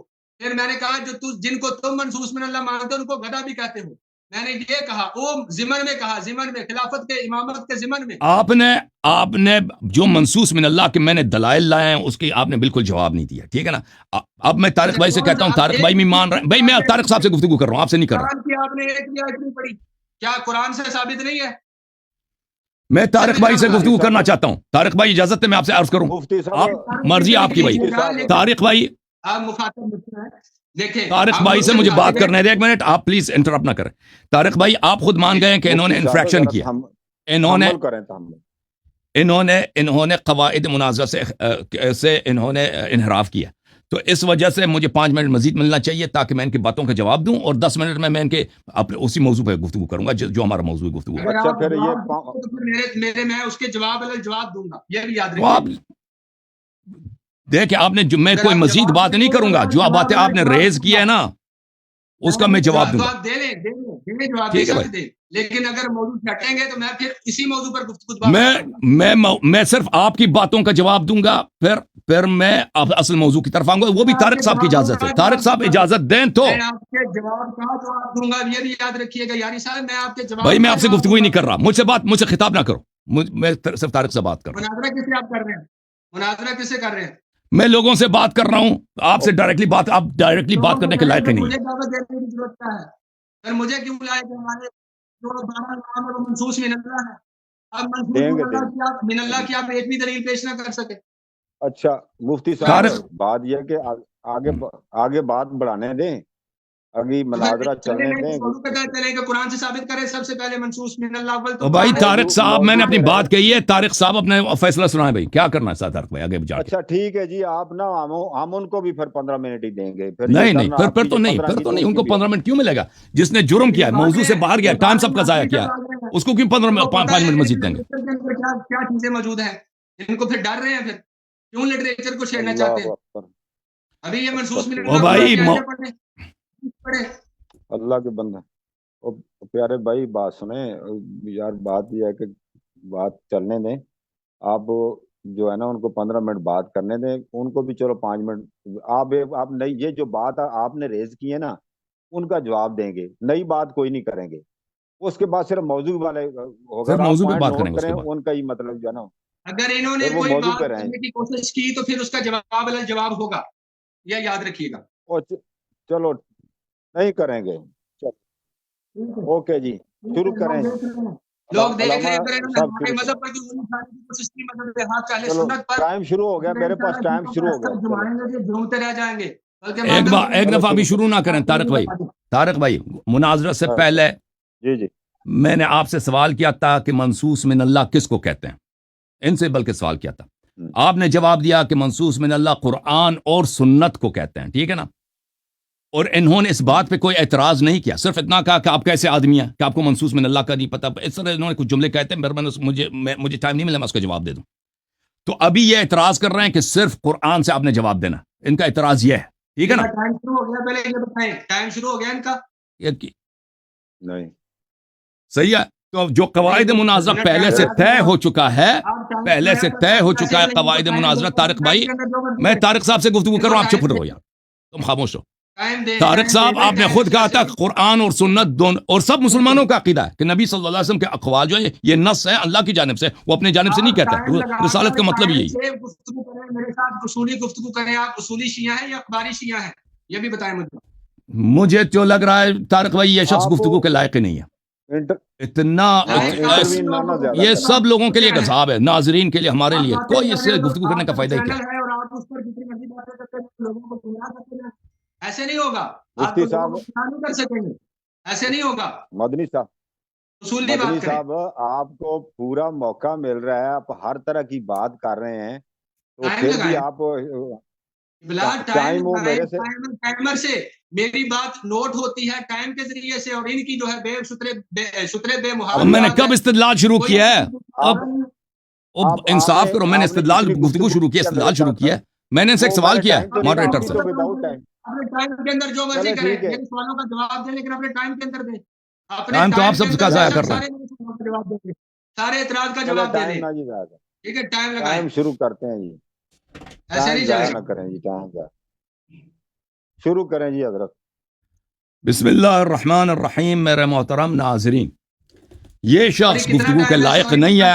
پھر میں نے کہا جو جن کو تم منصوص من اللہ مانتے ہو ان کو گدھا بھی کہتے ہو. میں نے یہ کہا, وہ ضمن میں کہا, ضمن میں خلافت کے امامت کے ضمن میں. آپ نے جو منصوص من اللہ کے میں نے دلائل لائے ہیں اس کی آپ نے بالکل جواب نہیں دیا. ٹھیک ہے نا. اب میں طارق بھائی سے کہتا ہوں, طارق بھائی بھی مان رہے ہیں. بھائی میں طارق صاحب سے گفتگو کر رہا ہوں, آپ سے نہیں کر رہا. آپ نے ایک آیت نہیں پڑھی, کیا قرآن سے ثابت نہیں ہے؟ میں طارق بھائی سے گفتگو کرنا چاہتا ہوں. طارق بھائی اجازت ہے میں آپ سے عرض کروں. آپ مرضی آپ کی بھائی. طارق بھائی, آپ مخاطب ہیں. طارق بھائی سے مجھے بات کرنے دیں. 1 منٹ آپ پلیز انٹرپٹ نہ کریں. طارق بھائی آپ خود مان گئے کہ انہوں نے انفریکشن کیا. انہوں نے قواعد مناظرہ سے انہوں نے انحراف کیا. تو اس وجہ سے مجھے 5 منٹ مزید ملنا چاہیے تاکہ میں ان کی باتوں کا جواب دوں, اور 10 منٹ میں ان کے اسی موضوع پہ گفتگو کروں گا جو ہمارا موضوع گفتگو ہے. میں اس کے جواب دوں گا, یہ بھی یاد رکھیں. دیکھیں آپ نے میں کوئی مزید بات نہیں کروں گا. جو باتیں آپ نے ریز کی ہے نا اس کا میں جواب دوں گا. ٹھیک ہے بھائی. لیکن اگر موضوع ہٹیں گے تو میں پھر اسی موضوع پر گفتگو میں صرف آپ کی باتوں کا جواب دوں گا, پھر میں اصل موضوع کی طرف آؤں گا. وہ بھی طارق صاحب کی اجازت ہے. طارق صاحب اجازت دیں تو میں آپ کے جواب دوں گا. یہ بھی یاد رکھیے گا یاری صاحب, میں آپ کے جواب. بھائی میں آپ سے گفتگو ہی نہیں کر رہا. مجھ سے خطاب نہ کرو. میں صرف طارق سے بات کر رہا ہوں. مناظرہ کس سے آپ کر رہے ہیں؟ مناظرہ کس سے کر رہے ہیں؟ میں لوگوں سے بات کر رہا ہوں، آپ سے ڈائریکٹلی بات، آپ ڈائریکٹلی بات کرنے کے لائق ہی نہیں مجھے ہے. دعوت دینے کی ضرورت کیا ہے؟ پھر مجھے کیوں بلائے کہ ہمارے جو 12 نام ہے وہ منصوص من اللہ ہے؟ اب منصوص من اللہ کی آپ ایک بھی دلیل پیش نہ کر سکے. اچھا مفتی صاحب بات یہ کہ آگے بات بڑھانے دیں، اگلی مناظرہ چلنے دیں. چلیں کہ قرآن سے ثابت کریں سب سے پہلے منصوص من اللہ اول تو بھائی طارق صاحب، میں نے اپنی بات کہی ہے، طارق صاحب اپنے فیصلہ سنائیں بھائی، کیا کرنا ہے طارق بھائی آگے جا کے. اچھا ٹھیک ہے جی، آپ نا ہم ان کو بھی پھر 15 منٹ ہی دیں گے. نہیں پھر تو نہیں، ان کو 15 منٹ کیوں ملے گا؟ جس نے جرم کیا ہے، موضوع سے باہر گیا، ٹائم سب کا ضائع کیا ہے، اس کو کیوں 5 منٹ مزید دیں گے؟ کیا چیزیں موجود ہیں ان کو پھر ڈر رہے ہیں، پھر کیوں لٹریچر کو چھیڑنا چاہتے ہیں؟ ابھی یہ منصوص من اللہ اللہ کے بندہ. پیارے بھائی بات سنیں یار، بات یہ ہے کہ بات چلنے دیں. آپ جو ہے نا ان کو 15 منٹ بات کرنے دیں، ان کو بھی چلو 5 منٹ. آپ نئی یہ جو بات آپ نے ریز کی ہے نا ان کا جواب دیں گے، نئی بات کوئی نہیں کریں گے. اس کے بعد صرف موضوع والے ہوگا، موضوع پہ بات کریں گے. ان کا ہی مطلب جو ہے نا، اگر انہوں نے کوئی بات کرنے کی کوشش کی تو پھر اس کا جواب ہوگا، یہ یاد رکھیے گا. چلو نہیں کریں گے. اوکے جی شروع کریں. لوگ دیکھ رہے ہیں مذہب پر کوشش کی، مذہب ہاتھ چاہے سنت پر. ٹائم شروع ہو گیا، میرے پاس ٹائم شروع ہو گیا. جھومتے رہ جائیں گے. ایک دفعہ بھی شروع نہ کریں. طارق بھائی مناظرہ سے پہلے جی میں نے آپ سے سوال کیا تھا کہ منصوص من اللہ کس کو کہتے ہیں، ان سے بلکہ سوال کیا تھا. آپ نے جواب دیا کہ منصوص من اللہ قرآن اور سنت کو کہتے ہیں، ٹھیک ہے نا؟ اور انہوں نے اس بات پہ کوئی اعتراض نہیں کیا، صرف اتنا کہا کہ آپ کیسے آدمی ہیں کہ آپ کو منصوص من اللہ کا نہیں پتہ. اس طرح انہوں نے کچھ جملے کہتے ہیں، مجھے ٹائم نہیں ملا میں اس کا جواب دے دوں. تو ابھی یہ اعتراض کر رہے ہیں کہ صرف قرآن سے آپ نے جواب دینا. ان کا اعتراض یہ ہے، ٹھیک ہے نا؟ ٹائم شروع ہو گیا، پہلے یہ بتائیں ٹائم شروع ہو گیا ان کا؟ نہیں صحیح ہے. تو جو قواعد مناظرہ پہلے سے طے ہو چکا ہے، قواعد مناظرہ. طارق بھائی میں طارق صاحب سے گفتگو کر رہا ہوں، آپ چپ رہو یار، تم خاموش ہو. طارق صاحب آپ نے خود کہا تھا قرآن اور سنت دونوں، اور سب مسلمانوں کا عقیدہ ہے کہ نبی صلی اللہ علیہ وسلم کے اقوال جو ہے یہ نص ہے اللہ کی جانب سے، وہ اپنے جانب سے نہیں کہتا. رسالت کا مطلب یہی ہے. میرے ساتھ اصولی گفتگو کریں. آپ اصولی شیعہ ہیں یا اخباری شیعہ ہیں، یہ بھی بتائیں مجھے. مجھے جو لگ رہا ہے طارق بھائی یہ شخص گفتگو کے لائق ہی نہیں ہے. اتنا یہ سب لوگوں کے لیے عذاب ہے، ناظرین کے لیے، ہمارے لیے. کوئی اس سے گفتگو کرنے کا فائدہ ہی کیا ہے؟ ایسے نہیں ہوگا، مفتی صاحب کر سکیں گے، ایسے نہیں ہوگا. مدنی صاحب آپ کو پورا موقع مل رہا ہے، آپ ہر طرح کی بات کر رہے ہیں، تو پھر بھی آپ ٹائمر سے میری بات نوٹ ہوتی ہے، ٹائم کے ذریعے سے، اور ان کی جو ہے بے محاورہ. میں نے کب استدلال شروع کیا ہے؟ اب انصاف کرو، میں نے استدلال گفتگو شروع کیا، استدلال شروع کیا ہے. میں نے ان سے ایک سوال کیا ہے ماڈریٹر سے. اپنے ٹائم کے اندر جو مرضی کریں، میرے سوالوں کا جواب دیں، لیکن اپنے ٹائم کے اندر دیں. ٹائم تو آپ سب کا ضائع کر رہے ہیں. سارے اعتراض کا جواب دے دیں. ٹھیک ہے، ٹائم لگائیں. ٹائم شروع کرتے ہیں جی، ایسے نہیں ضائع نہ کریں جی، ٹائم شروع کریں جی حضرت. بسم اللہ الرحمن الرحیم. میرے محترم ناظرین، یہ شخص گفتگو کے لائق نہیں ہے،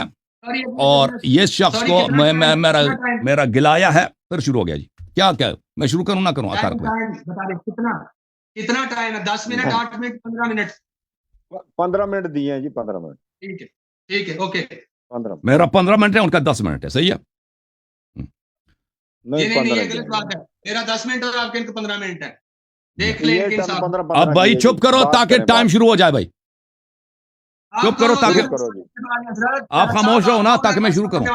اور یہ شخص کو میرا گلایا ہے. پھر شروع ہو گیا جی. کیا میں شروع کروں نہ کروں؟ کتنا ٹائم ہے؟ 10 منٹ، 8 منٹ، 15 منٹ؟ 15 منٹ دیے ہیں جی، 15 منٹ. ٹھیک ہے اوکے. میرا 15 منٹ ہے، ان کا 10 منٹ ہے. صحیح ہے؟ نہیں غلط بات ہے. میرا 10 منٹ اور آپ کے 15 منٹ ہے. دیکھ لیں. اب بھائی چپ کرو تاکہ ٹائم شروع ہو جائے. بھائی چپ کرو تاکہ آپ خاموش ہو نا، تاکہ میں شروع کروں.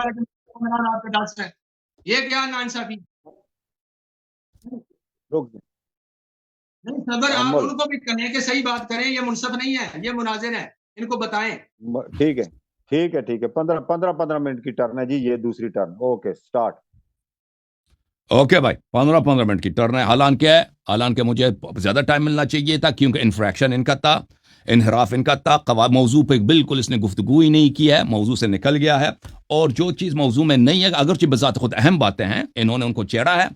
یہ کیا ناانصافی؟ نہیں صبر، آپ ان کو بھی کہیں کہ صحیح بات کریں، یہ منصف نہیں ہے، یہ مناظر ہے، ان کو بتائیں. ٹھیک ہے 15 منٹ کی ٹرن ہے جی، یہ دوسری ٹرن. Okay start. اوکے بھائی 15 منٹ کی ٹرن ہے. حالانکہ مجھے زیادہ ٹائم ملنا چاہیے تھا، کیونکہ انفریکشن ان کا تھا، انحراف ان کا تھا. موضوع پہ بالکل اس نے گفتگو ہی نہیں کی ہے، موضوع سے نکل گیا ہے. اور جو چیز موضوع میں نہیں ہے، اگرچہ بذات خود اہم باتیں ہیں، انہوں نے ان کو چھیڑا ہے.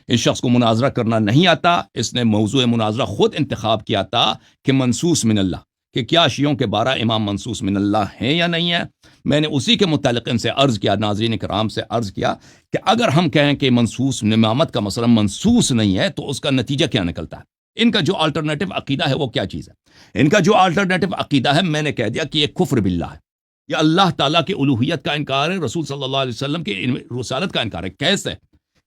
اس شخص کو مناظرہ کرنا نہیں آتا. اس نے موضوع مناظرہ خود انتخاب کیا تھا کہ منصوص من اللہ، کہ کیا شیعوں کے 12 امام منصوص من اللہ ہیں یا نہیں ہے. میں نے اسی کے متعلق ان سے عرض کیا، ناظرین کرام سے عرض کیا کہ اگر ہم کہیں کہ منسوس امامت کا مسئلہ منسوس نہیں ہے تو اس کا نتیجہ کیا نکلتا ہے؟ ان کا جو آلٹرنیٹو عقیدہ ہے وہ کیا چیز ہے؟ ان کا جو آلٹرنیٹو عقیدہ ہے، میں نے کہہ دیا کہ یہ کفر باللہ ہے، یہ اللہ تعالیٰ کی الوہیت کا انکار ہے، رسول صلی اللہ علیہ وسلم کی رسالت کا انکار ہے۔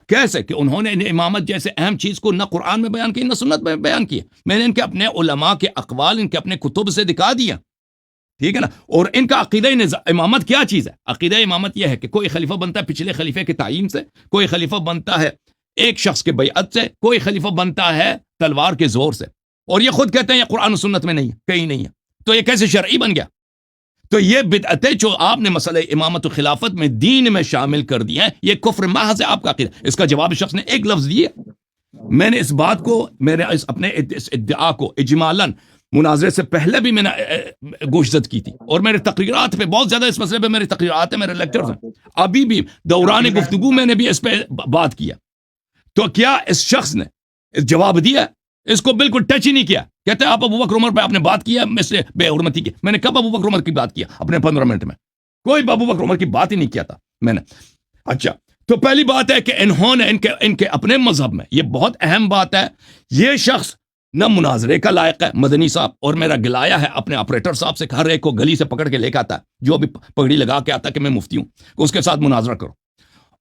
کیسے کہ انہوں نے امامت جیسے اہم چیز کو نہ قرآن میں بیان کی نہ سنت میں بیان کی، میں نے ان کے اپنے علماء کے اقوال ان کے اپنے کتب سے دکھا دیا، ٹھیک ہے نا۔ اور ان کا عقیدہ امامت کیا چیز ہے؟ عقیدہ امامت یہ ہے کہ کوئی خلیفہ بنتا ہے پچھلے خلیفے کے تعین سے، کوئی خلیفہ بنتا ہے ایک شخص کے بیعت سے، کوئی خلیفہ بنتا ہے تلوار کے زور سے، اور یہ خود کہتے ہیں یہ قرآن و سنت میں نہیں ہے، کہیں نہیں ہے، تو یہ کیسے شرعی بن گیا؟ تو یہ بدعتیں جو آپ نے مسئلہ امامت و خلافت میں دین میں شامل کر دی ہیں، یہ کفر محض ہے آپ کا عقیدہ۔ اس کا جواب اس شخص نے ایک لفظ دیا، میں نے اس بات کو، میں نے اپنے اس ادعا کو اجمالاً مناظرے سے پہلے بھی میں نے گوشزد کی تھی، اور میرے تقریرات پہ بہت زیادہ اس مسئلے پہ میرے تقریرات ہیں، میرے لیکچرز ہیں، ابھی بھی دوران گفتگو میں نے بھی اس پہ بات کیا۔ تو کیا اس شخص نے جواب دیا؟ اس کو بالکل ٹچ ہی نہیں کیا، کہتے ہیں آپ ابو بکر عمر پہ آپ نے بات کیا اس سے بے حرمتی کی۔ میں نے کب ابو بکر عمر کی بات کیا اپنے 15 منٹ میں؟ کوئی ابو بکر عمر کی بات ہی نہیں کیا تھا میں نے۔ اچھا، تو پہلی بات ہے کہ انہوں نے ان کے اپنے مذہب میں، یہ بہت اہم بات ہے، یہ شخص نہ مناظرے کا لائق ہے، مدنی صاحب، اور میرا گلایا ہے اپنے آپریٹر صاحب سے، ہر ایک کو گلی سے پکڑ کے لے کے آتا ہے، جو بھی پگڑی لگا کے آتا ہے کہ میں مفتی ہوں، اس کے ساتھ مناظرہ کرو۔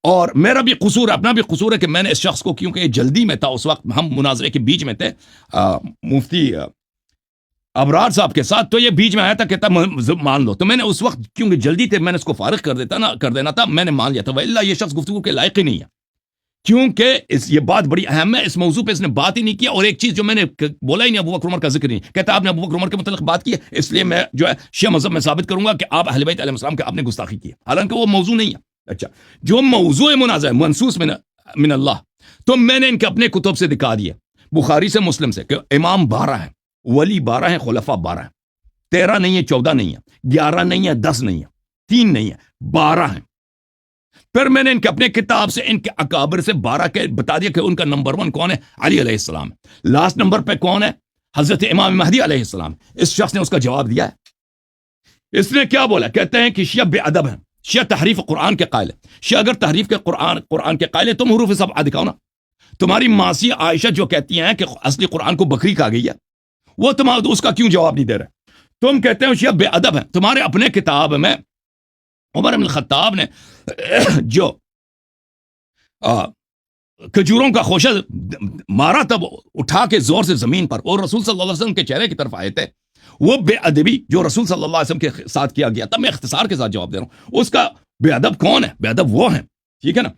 اور میرا بھی قصور ہے، اپنا بھی قصور ہے کہ میں نے اس شخص کو، کیونکہ یہ جلدی میں تھا اس وقت، ہم مناظرے کے بیچ میں تھے مفتی ابرار صاحب کے ساتھ، تو یہ بیچ میں آیا تھا، کہتا مان لو، تو میں نے اس وقت کیونکہ جلدی تھے میں نے اس کو فارغ کر دینا تھا، میں نے مان لیا تھا، وَإِلَّا یہ شخص گفتگو کے لائق ہی نہیں ہے، کیونکہ یہ بات بڑی اہم ہے، اس موضوع پہ اس نے بات ہی نہیں کیا۔ اور ایک چیز جو میں نے بولا ہی نہیں، ابو بکر عمر کا ذکر نہیں، کہتا آپ نے ابو بکر عمر کے متعلق بات کی ہے، اس لیے میں جو ہے شیعہ مذہب میں ثابت کروں گا کہ آپ اہل بیت علیہ السلام کے آپ نے گستاخی کی ہے، حالانکہ وہ موضوع نہیں ہے۔ اچھا، جو موضوع منازع ہے منسوس من اللہ، تو میں نے ان کے اپنے کتب سے دکھا دیا، بخاری سے، مسلم سے، کہ امام 12 ہیں، ولی 12 ہیں، خلفاء 12 ہیں، 13 نہیں ہے، 14 نہیں ہے، 11 نہیں ہے، 10 نہیں ہے، 3 نہیں ہے، 12 ہیں۔ پھر میں نے ان کے اپنے کتاب سے ان کے اکابر سے 12 کے بتا دیا کہ ان کا نمبر 1 کون ہے؟ علی علیہ السلام، لاسٹ نمبر پہ کون ہے؟ حضرت امام مہدی علیہ السلام۔ اس شخص نے اس کا جواب دیا ہے، اس نے کیا بولا؟ کہتے ہیں کہ شیعہ بے ادب ہیں، شیعہ تحریف قرآن کے قائل ہے۔ شیعہ اگر تحریف کے قرآن کے قائل ہے، تم حروف سبعہ دکھاؤ نا۔ تمہاری ماسی عائشہ جو کہتی ہیں کہ اصلی قرآن کو بکری کہا گئی ہے، وہ تم اس کا کیوں جواب نہیں دے رہے؟ تم کہتے ہیں شیعہ بے ادب ہیں، تمہارے اپنے کتاب میں عمر بن الخطاب نے جو کھجوروں کا خوشہ مارا تب اٹھا کے زور سے زمین پر، اور رسول صلی اللہ علیہ وسلم کے چہرے کی طرف آئے تھے، وہ بے ادبی جو رسول صلی اللہ علیہ وسلم کے ساتھ کیا گیا تھا، میں اختصار کے ساتھ جواب دے رہا ہوں۔ اس کا بے ادب کون ہے؟ بے ادب وہ ہیں، ٹھیک ہے نا۔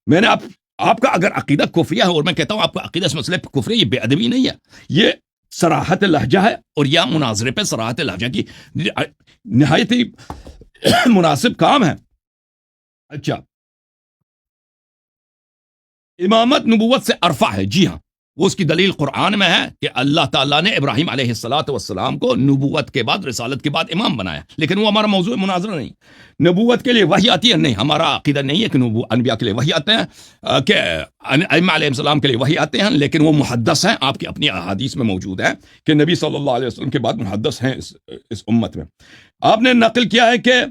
میں نے آپ کا اگر عقیدہ کفریہ ہے، اور میں کہتا ہوں آپ کا عقیدہ اس مسئلے پہ کفریہ، یہ بے ادبی نہیں ہے، یہ صراحت لہجہ ہے، اور یا مناظرے پہ صراحت لہجہ کی نہایت ہی مناسب کام ہے۔ اچھا، امامت نبوت سے ارفع ہے، جی ہاں، وہ اس کی دلیل قرآن میں ہے کہ اللہ تعالیٰ نے ابراہیم علیہ السلام کو نبوت کے بعد، رسالت کے بعد امام بنایا، لیکن وہ ہمارا موضوع مناظرہ نہیں۔ نبوت کے لیے وحی آتی ہے؟ نہیں، ہمارا عقیدہ نہیں ہے کہ انبیاء کے لیے وحی آتے ہیں، کہ ائمہ علیہ السلام کے لیے وحی آتے ہیں، لیکن وہ محدث ہیں، آپ کی اپنی احادیث میں موجود ہے کہ نبی صلی اللہ علیہ وسلم کے بعد محدث ہیں اس امت میں۔ آپ نے نقل کیا ہے کہ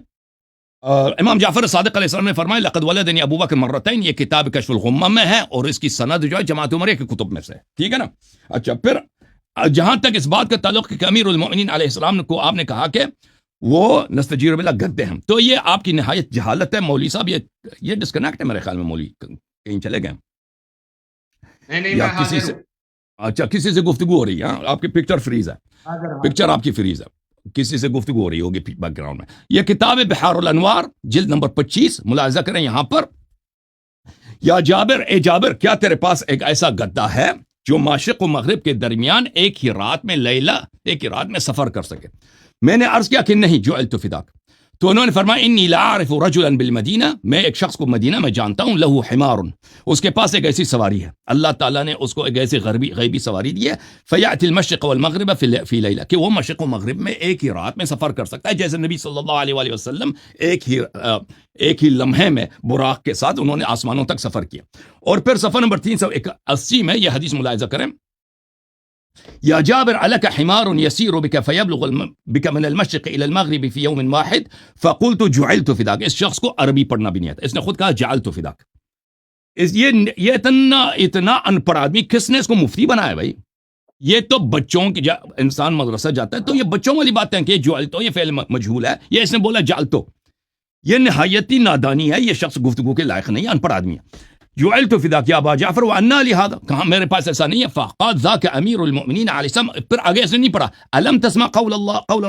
امام جعفر صادق علیہ السلام نے فرمایا لقد ولدنی ابو بکر مرتین، یہ کتاب کشف الغمہ میں ہے، اور اس کی سند جو ہے جماعت عمریہ کے کتب میں سے، ٹھیک ہے نا۔ اچھا، پھر جہاں تک اس بات کا تعلق کہ امیر المؤمنین علیہ السلام کو آپ نے کہا کہ وہ نستجیر باللہ گدے ہیں، تو یہ آپ کی نہایت جہالت ہے مولوی صاحب، یہ ڈسکنیکٹ ہے میرے خیال میں، مولوی کہیں چلے گئے یا کسی سے، اچھا کسی سے گفتگو ہو رہی ہے، آپ کی پکچر فریز ہے، پکچر آپ کی فریز ہے، کسی سے گفتگو ہو رہی ہوگی بیک گراؤنڈ میں۔ یہ کتاب بحار الانوار جلد نمبر 25، ملاحظہ کریں یہاں پر۔ یا جابر، اے جابر، کیا تیرے پاس ایک ایسا گدا ہے جو مشرق و مغرب کے درمیان ایک ہی رات میں سفر کر سکے؟ میں نے عرض کیا کہ نہیں، جعلت فداک، تو انہوں نے فرمایا انی لا اعرف رجلا بالمدینہ، میں ایک شخص کو مدینہ میں جانتا ہوں، لہو حمار، اس کے پاس ایک ایسی سواری ہے، اللہ تعالیٰ نے اس کو ایک ایسی غیبی سواری دی ہے، فیأتی المشرق والمغرب فی لیلہ، کہ وہ مشرق و مغرب میں ایک ہی رات میں سفر کر سکتا ہے، جیسے نبی صلی اللہ علیہ وآلہ وسلم ایک ہی لمحے میں براق کے ساتھ انہوں نے آسمانوں تک سفر کیا۔ اور پھر صفحہ نمبر 380 میں یہ حدیث ملاحظہ کریں، یا جابر علک حمار یسیر بک فیبلغ بک من المشرق الى المغرب فی یوم واحد فقلت جعلت فداک. اس شخص کو عربی پڑھنا بھی نہیں آتا, اس نے خود کہا جعلت فداک. یہ اتنا ان پڑھ آدمی کس نے اس کو مفتی بنایا بھائی؟ یہ تو بچوں کی انسان مدرسہ جاتا ہے تو یہ بچوں والی باتیں ہیں کہ جعلتو یہ فعل مجہول ہے, یہ اس نے بولا جعلتو. یہ نہایتی نادانی ہے, یہ شخص گفتگو کے لائق نہیں, ان پڑھ آدمی ہے. جعلت فداک یا ابا جعفر وانا لہذا, کہاں میرے پاس ایسا نہیں ہے. فقال ذاک امیر المؤمنین علیہ السلام. پھر آگے اس نے نہیں پڑھا الم تسمع قول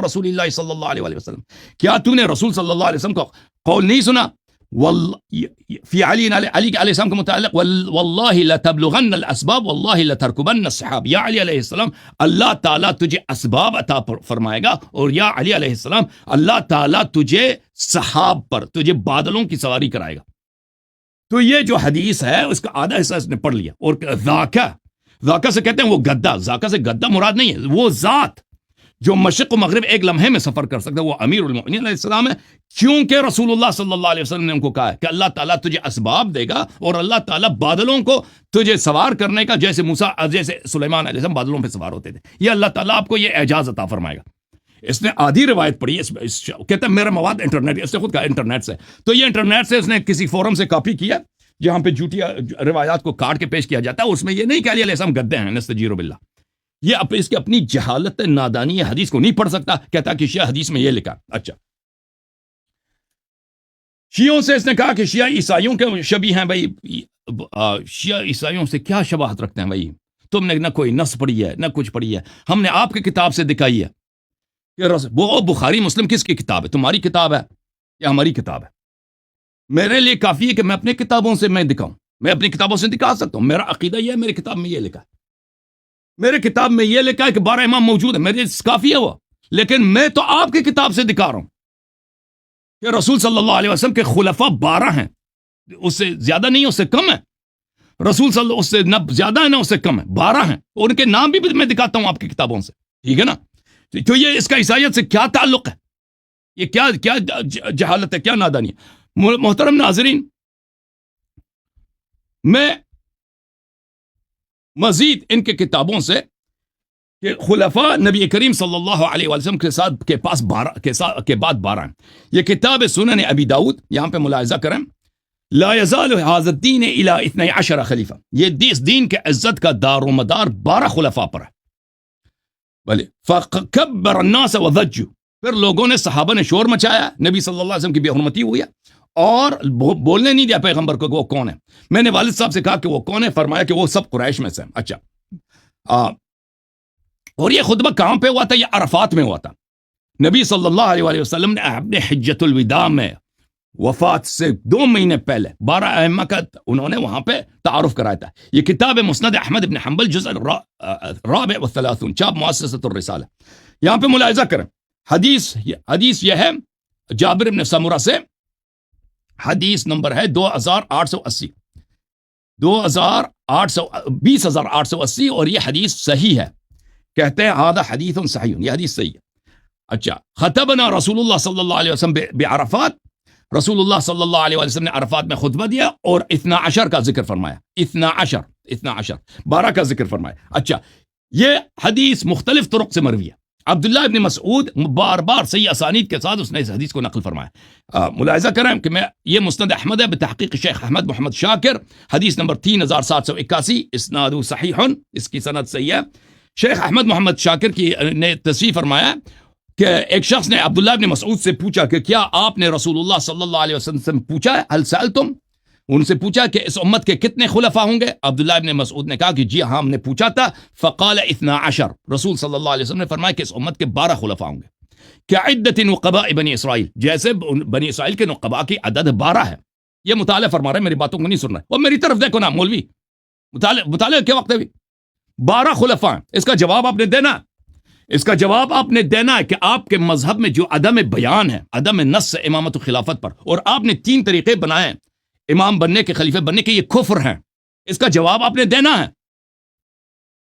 رسول اللہ صلی اللہ علیہ وسلم, کیا تو نے رسول صلی اللہ علیہ وسلم کا قول نہیں سنا؟ فی علی علیہ السلام کے متعلق واللہ لتبلغن الاسباب واللہ لترکبن السحاب. یا علی علیہ السلام اللہ تعالیٰ تجھے اسباب عطا فرمائے گا, اور یا علی علیہ السلام اللہ تعالیٰ تجھے سحاب پر, تجھے بادلوں کی سواری کرائے گا. تو یہ جو حدیث ہے اس کا آدھا حصہ اس نے پڑھ لیا. اور ذاکا سے کہتے ہیں وہ گدا, ذاکا سے گدا مراد نہیں ہے, وہ ذات جو مشرق و مغرب ایک لمحے میں سفر کر سکتا ہے, وہ امیر المؤمنین علیہ السلام ہے. کیونکہ رسول اللہ صلی اللہ علیہ وسلم نے ان کو کہا ہے کہ اللہ تعالیٰ تجھے اسباب دے گا اور اللہ تعالیٰ بادلوں کو تجھے سوار کرنے کا, جیسے سلیمان علیہ السلام بادلوں پہ سوار ہوتے تھے, یہ اللہ تعالیٰ آپ کو یہ اعجاز عطا فرمائے گا. اس نے آدھی روایت پڑھی, کہتا ہے میرا مواد انٹرنیٹ, اس نے خود کہا انٹرنیٹ سے. تو یہ انٹرنیٹ سے اس نے کسی فورم سے کاپی کیا جہاں پہ جھوٹی روایات کو کاٹ کے پیش کیا جاتا ہے. اس میں یہ نہیں کہ علی علیہ السلام گدے ہیں, نستجیر باللہ. یہ اس کی اپنی جہالت نادانی حدیث کو نہیں پڑھ سکتا, کہتا کہ شیعہ حدیث میں یہ لکھا. اچھا, شیعوں سے اس نے کہا کہ شیعہ عیسائیوں کے شبیہ ہیں. بھائی شیعہ عیسائیوں سے کیا شباہت رکھتے ہیں بھائی؟ تم نے نہ کوئی نص پڑھی ہے نہ کچھ پڑھی ہے, ہم نے آپ کی کتاب سے دکھائی ہے کہ وہ بخاری مسلم کس کی کتاب ہے, تمہاری کتاب ہے یا ہماری کتاب ہے؟ میرے لیے کافی ہے کہ میں اپنی کتابوں سے میں دکھاؤں, میں اپنی کتابوں سے دکھا سکتا ہوں. میرا عقیدہ یہ ہے, میری کتاب میں یہ لکھا ہے, میرے کتاب میں یہ لکھا ہے کہ 12 امام موجود ہیں, میرے کافی ہے وہ. لیکن میں تو آپ کی کتاب سے دکھا رہا ہوں کہ رسول صلی اللہ علیہ وسلم کے خلفاء 12 ہیں, اس سے زیادہ نہیں, اس سے کم ہے. رسول صلی اللہ اس سے نہ زیادہ ہے نہ اس سے کم ہے, 12 ہیں. اور ان کے نام بھی میں دکھاتا ہوں آپ کی کتابوں سے, ٹھیک ہے نا. تو یہ اس کا عیسائیت سے کیا تعلق ہے؟ یہ کیا جہالت ہے, کیا نادانی ہے؟ محترم ناظرین, میں مزید ان کے کتابوں سے کہ خلفاء نبی کریم صلی اللہ علیہ وسلم کے پاس 12 کے بعد 12 ہیں. یہ کتاب سنن ابی داؤد, یہاں پہ ملاحظہ کریں, لا يزال هذا الدين الى 12 خلیفہ. یہ اس دین کے عزت کا دار و مدار 12 خلفاء پر ہے. بھلے فکبر الناس وضجوا, پھر لوگوں نے, صحابہ نے شور مچایا, نبی صلی اللہ علیہ وسلم کی بے حرمتی ہوئی ہے اور بولنے نہیں دیا پیغمبر کو کہ وہ کون ہے. میں نے والد صاحب سے کہا کہ وہ کون ہے, فرمایا کہ وہ سب قریش میں سے. اچھا, اور یہ خطبہ کہاں پہ ہوا تھا؟ یہ عرفات میں ہوا تھا. نبی صلی اللہ علیہ وسلم نے اپنے حجۃ الوداع میں وفات سے 2 مہینے پہلے 12 ائمہ کا انہوں نے وہاں پہ تعارف کرایا تھا. یہ کتاب مسند احمد بن حنبل جزء الرابع والثلاثون, چاپ مؤسسۃ الرسالہ. یہاں پہ ملاحظہ کریں, حدیث یہ ہے جابر بن سمرہ سے, حدیث نمبر ہے 2880 20880 اور یہ حدیث صحیح ہے. کہتے ہیں هذا حدیث صحیح, یہ حدیث صحیح ہے. اچھا, خطبنا رسول اللہ صلی اللہ علیہ وسلم بعرفات, رسول اللہ صلی اللہ علیہ وسلم نے عرفات میں خطبہ دیا اور 12 کا ذکر فرمایا, 12 کا ذکر فرمایا. اچھا, یہ حدیث مختلف طرق سے مروی ہے. عبداللہ ابن مسعود بار بار صحیح اسانید کے ساتھ اس نے اس حدیث کو نقل فرمایا. ملاحظہ کریں کہ میں یہ مسند احمد ہے بتحقیق شیخ احمد محمد شاکر, حدیث نمبر 3781, اسناد صحیح, اس کی سند صحیح ہے. شیخ احمد محمد شاکر کی نے تصحیح فرمایا کہ ایک شخص نے عبداللہ ابن مسعود سے پوچھا کہ کیا آپ نے رسول اللہ صلی اللہ علیہ وسلم سے پوچھا ہے, هل سألتم, ان سے پوچھا کہ اس امت کے کتنے خلفاء ہوں گے؟ عبداللہ ابن مسعود نے کہا کہ جی ہاں ہم نے پوچھا تھا. فقال 12, رسول صلی اللہ علیہ وسلم نے فرمایا کہ اس امت کے 12 خلفاء ہوں گے. كعدة نقباء بنی اسرائیل, جیسے بنی اسرائیل کے نقباء کی عدد 12 ہے. یہ مطالعہ فرما رہے ہیں, میری باتوں کو نہیں سن رہے. اور میری طرف دیکھو نا مولوی, مطالعہ کے وقت ہے بھی 12 خلفاء ہیں. اس کا جواب آپ نے دینا, اس کا جواب آپ نے دینا ہے کہ آپ کے مذہب میں جو عدم بیان ہے, عدم نص امامت و خلافت پر, اور آپ نے 3 طریقے بنائے ہیں امام بننے کے, خلیفہ بننے کے, یہ کفر ہیں. اس کا جواب آپ نے دینا ہے.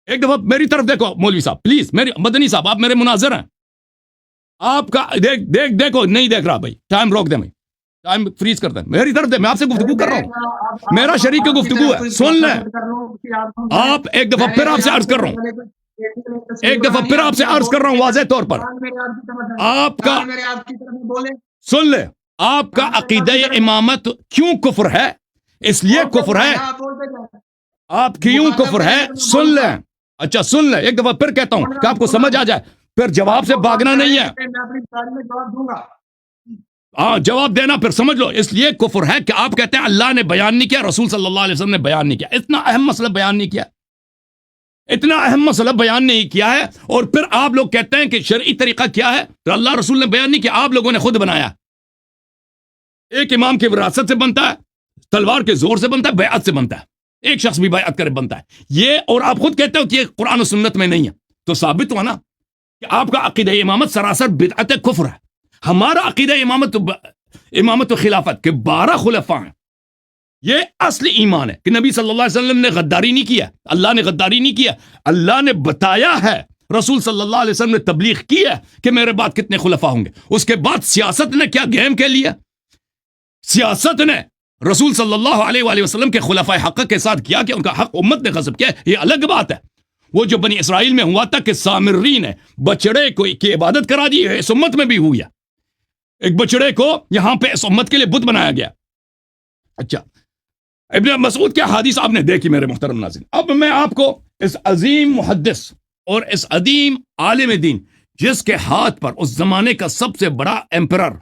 ایک دفعہ میری طرف دیکھو مولوی صاحب پلیز, میری مدنی صاحب آپ میرے مناظر ہیں, آپ کا دیکھو نہیں دیکھ رہا بھائی, ٹائم روک دیں بھائی, ٹائم فریز کر دیں, میری طرف دیں, میں آپ سے گفتگو کر رہا ہوں, میرا شریک گفتگو ہے, سن لیں آپ. ایک دفعہ پھر آپ سے عرض کر رہا ہوں, ایک دفعہ پھر آپ سے عرض کر رہا ہوں واضح طور پر، آپ کا سن لے، آپ کا عقیدہ امامت کیوں کفر ہے؟ اس لیے کفر ہے، آپ کیوں کفر ہے سن لیں، اچھا سن لیں، ایک دفعہ پھر کہتا ہوں کہ آپ کو سمجھ آ جائے، پھر جواب سے بھاگنا نہیں ہے، ہاں جواب دینا پھر سمجھ لو۔ اس لیے کفر ہے کہ آپ کہتے ہیں اللہ نے بیان نہیں کیا، رسول صلی اللہ علیہ وسلم نے بیان نہیں کیا، اتنا اہم مسئلہ بیان نہیں کیا، اتنا اہم مسئلہ بیان نہیں کیا ہے، اور پھر آپ لوگ کہتے ہیں کہ شرعی طریقہ کیا ہے، تو اللہ رسول نے بیان نہیں کیا، آپ لوگوں نے خود بنایا۔ ایک امام کی وراثت سے بنتا ہے، تلوار کے زور سے بنتا ہے، بیعت سے بنتا ہے، ایک شخص بھی بیعت کرے بنتا ہے یہ، اور آپ خود کہتے ہو کہ یہ قرآن و سنت میں نہیں ہے، تو ثابت ہوا نا کہ آپ کا عقیدہ امامت سراسر بدعت کفر ہے۔ ہمارا عقیدہ امامت و خلافت کے 12 خلفاء ہیں، یہ اصل ایمان ہے کہ نبی صلی اللہ علیہ وسلم نے غداری نہیں کیا، اللہ نے غداری نہیں کیا، اللہ نے بتایا ہے، رسول صلی اللہ علیہ وسلم نے تبلیغ کی ہے کہ میرے بعد کتنے خلفاء ہوں گے۔ اس کے بعد سیاست نے کیا گیم کے لیا؟ سیاست نے رسول صلی اللہ علیہ وآلہ وسلم کے خلفاء حق کے ساتھ کیا کہ ان کا حق امت نے غصب کیا، یہ الگ بات ہے۔ وہ جو بنی اسرائیل میں ہوا تھا کہ سامری نے بچڑے کی عبادت کرا دی، اس امت میں بھی ہوا، ایک بچڑے کو یہاں پہ اس امت کے لیے بت بنایا گیا۔ اچھا، ابن مسعود کی حدیث آپ نے دیکھی میرے محترم ناظرین، اب میں آپ کو اس عظیم محدث اور اس عظیم عالم دین، جس کے ہاتھ پر اس زمانے کا سب سے بڑا ایمپرر،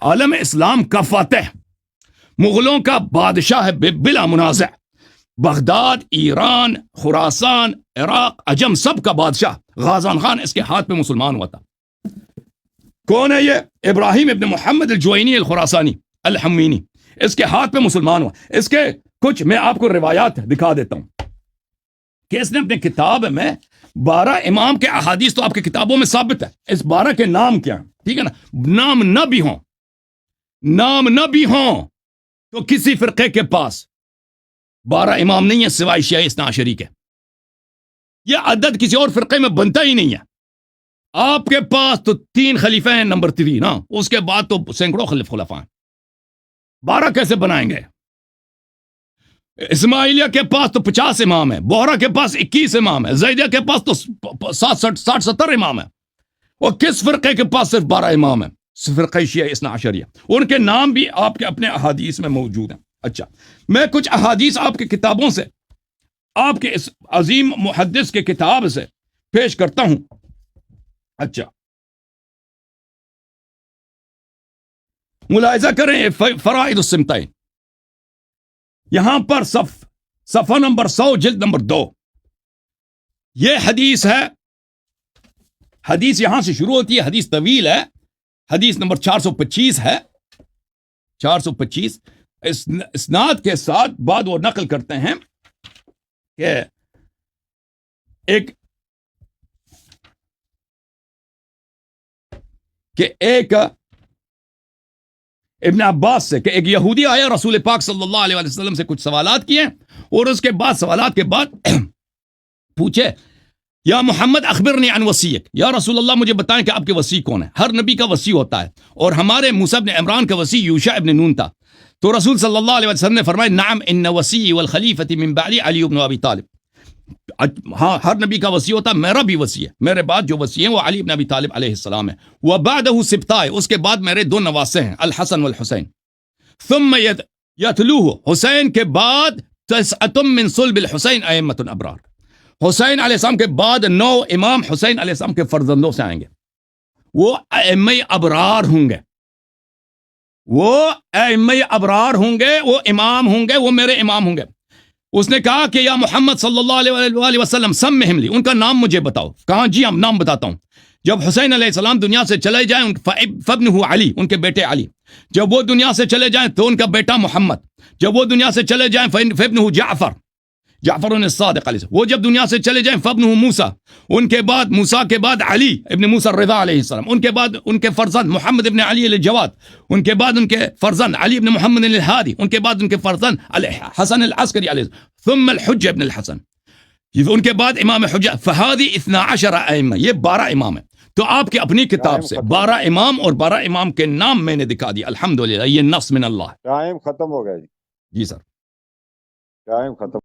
عالم اسلام کا فاتح، مغلوں کا بادشاہ ہے بلا منازع، بغداد، ایران، خراسان، عراق، عجم سب کا بادشاہ غازان خان اس کے ہاتھ پہ مسلمان ہوا تھا۔ کون ہے یہ؟ ابراہیم ابن محمد الجوینی الخراسانی الحمینی، اس کے ہاتھ پہ مسلمان ہوا۔ اس کے کچھ میں آپ کو روایات دکھا دیتا ہوں کہ اس نے اپنے کتاب میں 12 امام کے احادیث تو آپ کی کتابوں میں ثابت ہے، اس 12 کے نام کیا ہیں، ٹھیک ہے نا؟ نام نہ بھی ہوں تو کسی فرقے کے پاس 12 امام نہیں ہے سوائے شیعہ اثنا عشری کے، یہ عدد کسی اور فرقے میں بنتا ہی نہیں ہے۔ آپ کے پاس تو 3 خلیفہ ہیں، نمبر 3 نا، اس کے بعد تو سینکڑوں خلفاء ہیں، 12 کیسے بنائیں گے؟ اسماعیلیہ کے پاس تو 50 امام ہیں، بوہرا کے پاس 21 امام ہیں، زیدیہ کے پاس تو 60-70 امام ہیں، اور کس فرقے کے پاس صرف 12 امام ہیں؟ فرقہ شیعہ اثنا عشریہ، ان کے نام بھی آپ کے اپنے احادیث میں موجود ہیں۔ اچھا، میں کچھ احادیث آپ کی کتابوں سے، آپ کے اس عظیم محدث کے کتاب سے پیش کرتا ہوں۔ اچھا، ملاحظہ کریں فرائض السمتین، یہاں پر صفحہ نمبر 100 جلد نمبر 2، یہ حدیث ہے، حدیث یہاں سے شروع ہوتی ہے، حدیث طویل ہے، حدیث نمبر 425 ہے، 425 اسناد کے ساتھ بعد وہ نقل کرتے ہیں کہ ایک ابن عباس سے کہ ایک یہودی آیا، رسول پاک صلی اللہ علیہ وسلم سے کچھ سوالات کیے، اور اس کے بعد سوالات کے بعد پوچھے، یا محمد اخبرنی عن وصیک، یا رسول اللہ مجھے بتائیں کہ آپ کے وصی کون ہے؟ ہر نبی کا وصی ہوتا ہے، اور ہمارے موسیٰ بن عمران کا وصی یوشع ابن نون تھا، تو رسول صلی اللہ علیہ وسلم نے فرمایا، نعم ان وصی والخلیفۃ من بعدی علی بن ابی طالب، ہاں ہر نبی کا وصی ہوتا ہے، میرا بھی وصی ہے، میرے بعد جو وصی ہیں وہ علی بن ابی طالب علیہ السلام ہے، وبعدہ سبطائے، اس کے بعد میرے 2 نواسے ہیں، الحسن والحسین، ثم یتلوہ، حسین کے بعد 9 من صلب الحسین ائمۃ ابرار، حسین علیہ السلام کے بعد 9 امام حسین علیہ السلام کے فرزندوں سے آئیں گے، وہ ائمہ ابرار ہوں گے، وہ ائمہ ابرار ہوں گے، وہ امام ہوں گے، وہ میرے امام ہوں گے۔ اس نے کہا کہ یا محمد صلی اللہ علیہ وسلم سمہم لی، ان کا نام مجھے بتاؤ۔ کہاں جی ہم نام بتاتا ہوں۔ جب حسین علیہ السلام دنیا سے چلے جائیں فابنہ علی، ان کے بیٹے علی، جب وہ دنیا سے چلے جائیں تو ان کا بیٹا محمد، جب وہ دنیا سے چلے جائیں فابنہ جعفر الصادق علیہ السلام، وہ جب دنیا سے چلے جائیں فابنہ موسیٰ، ان کے بعد موسیٰ کے بعد علی ابن موسیٰ الرضا علیہ السلام، ان کے بعد ان کے فرزند محمد ابن علی الجواد، ان کے بعد ان کے فرزند علی ابن محمد الہادی، ان کے بعد ان کے فرزند حسن العسکری علیہ السلام، ثم الحجہ ابن الحسن، ان کے بعد امام حجہ، فہذی 12 ائمہ، یہ 12 امام ہیں۔ تو آپ کی اپنی کتاب سے 12 امام اور 12 امام کے نام میں نے دکھا دیا، الحمدللہ، یہ نص من اللہ ہے۔ ٹائم ختم ہو گیا جی سر، ٹائم ختم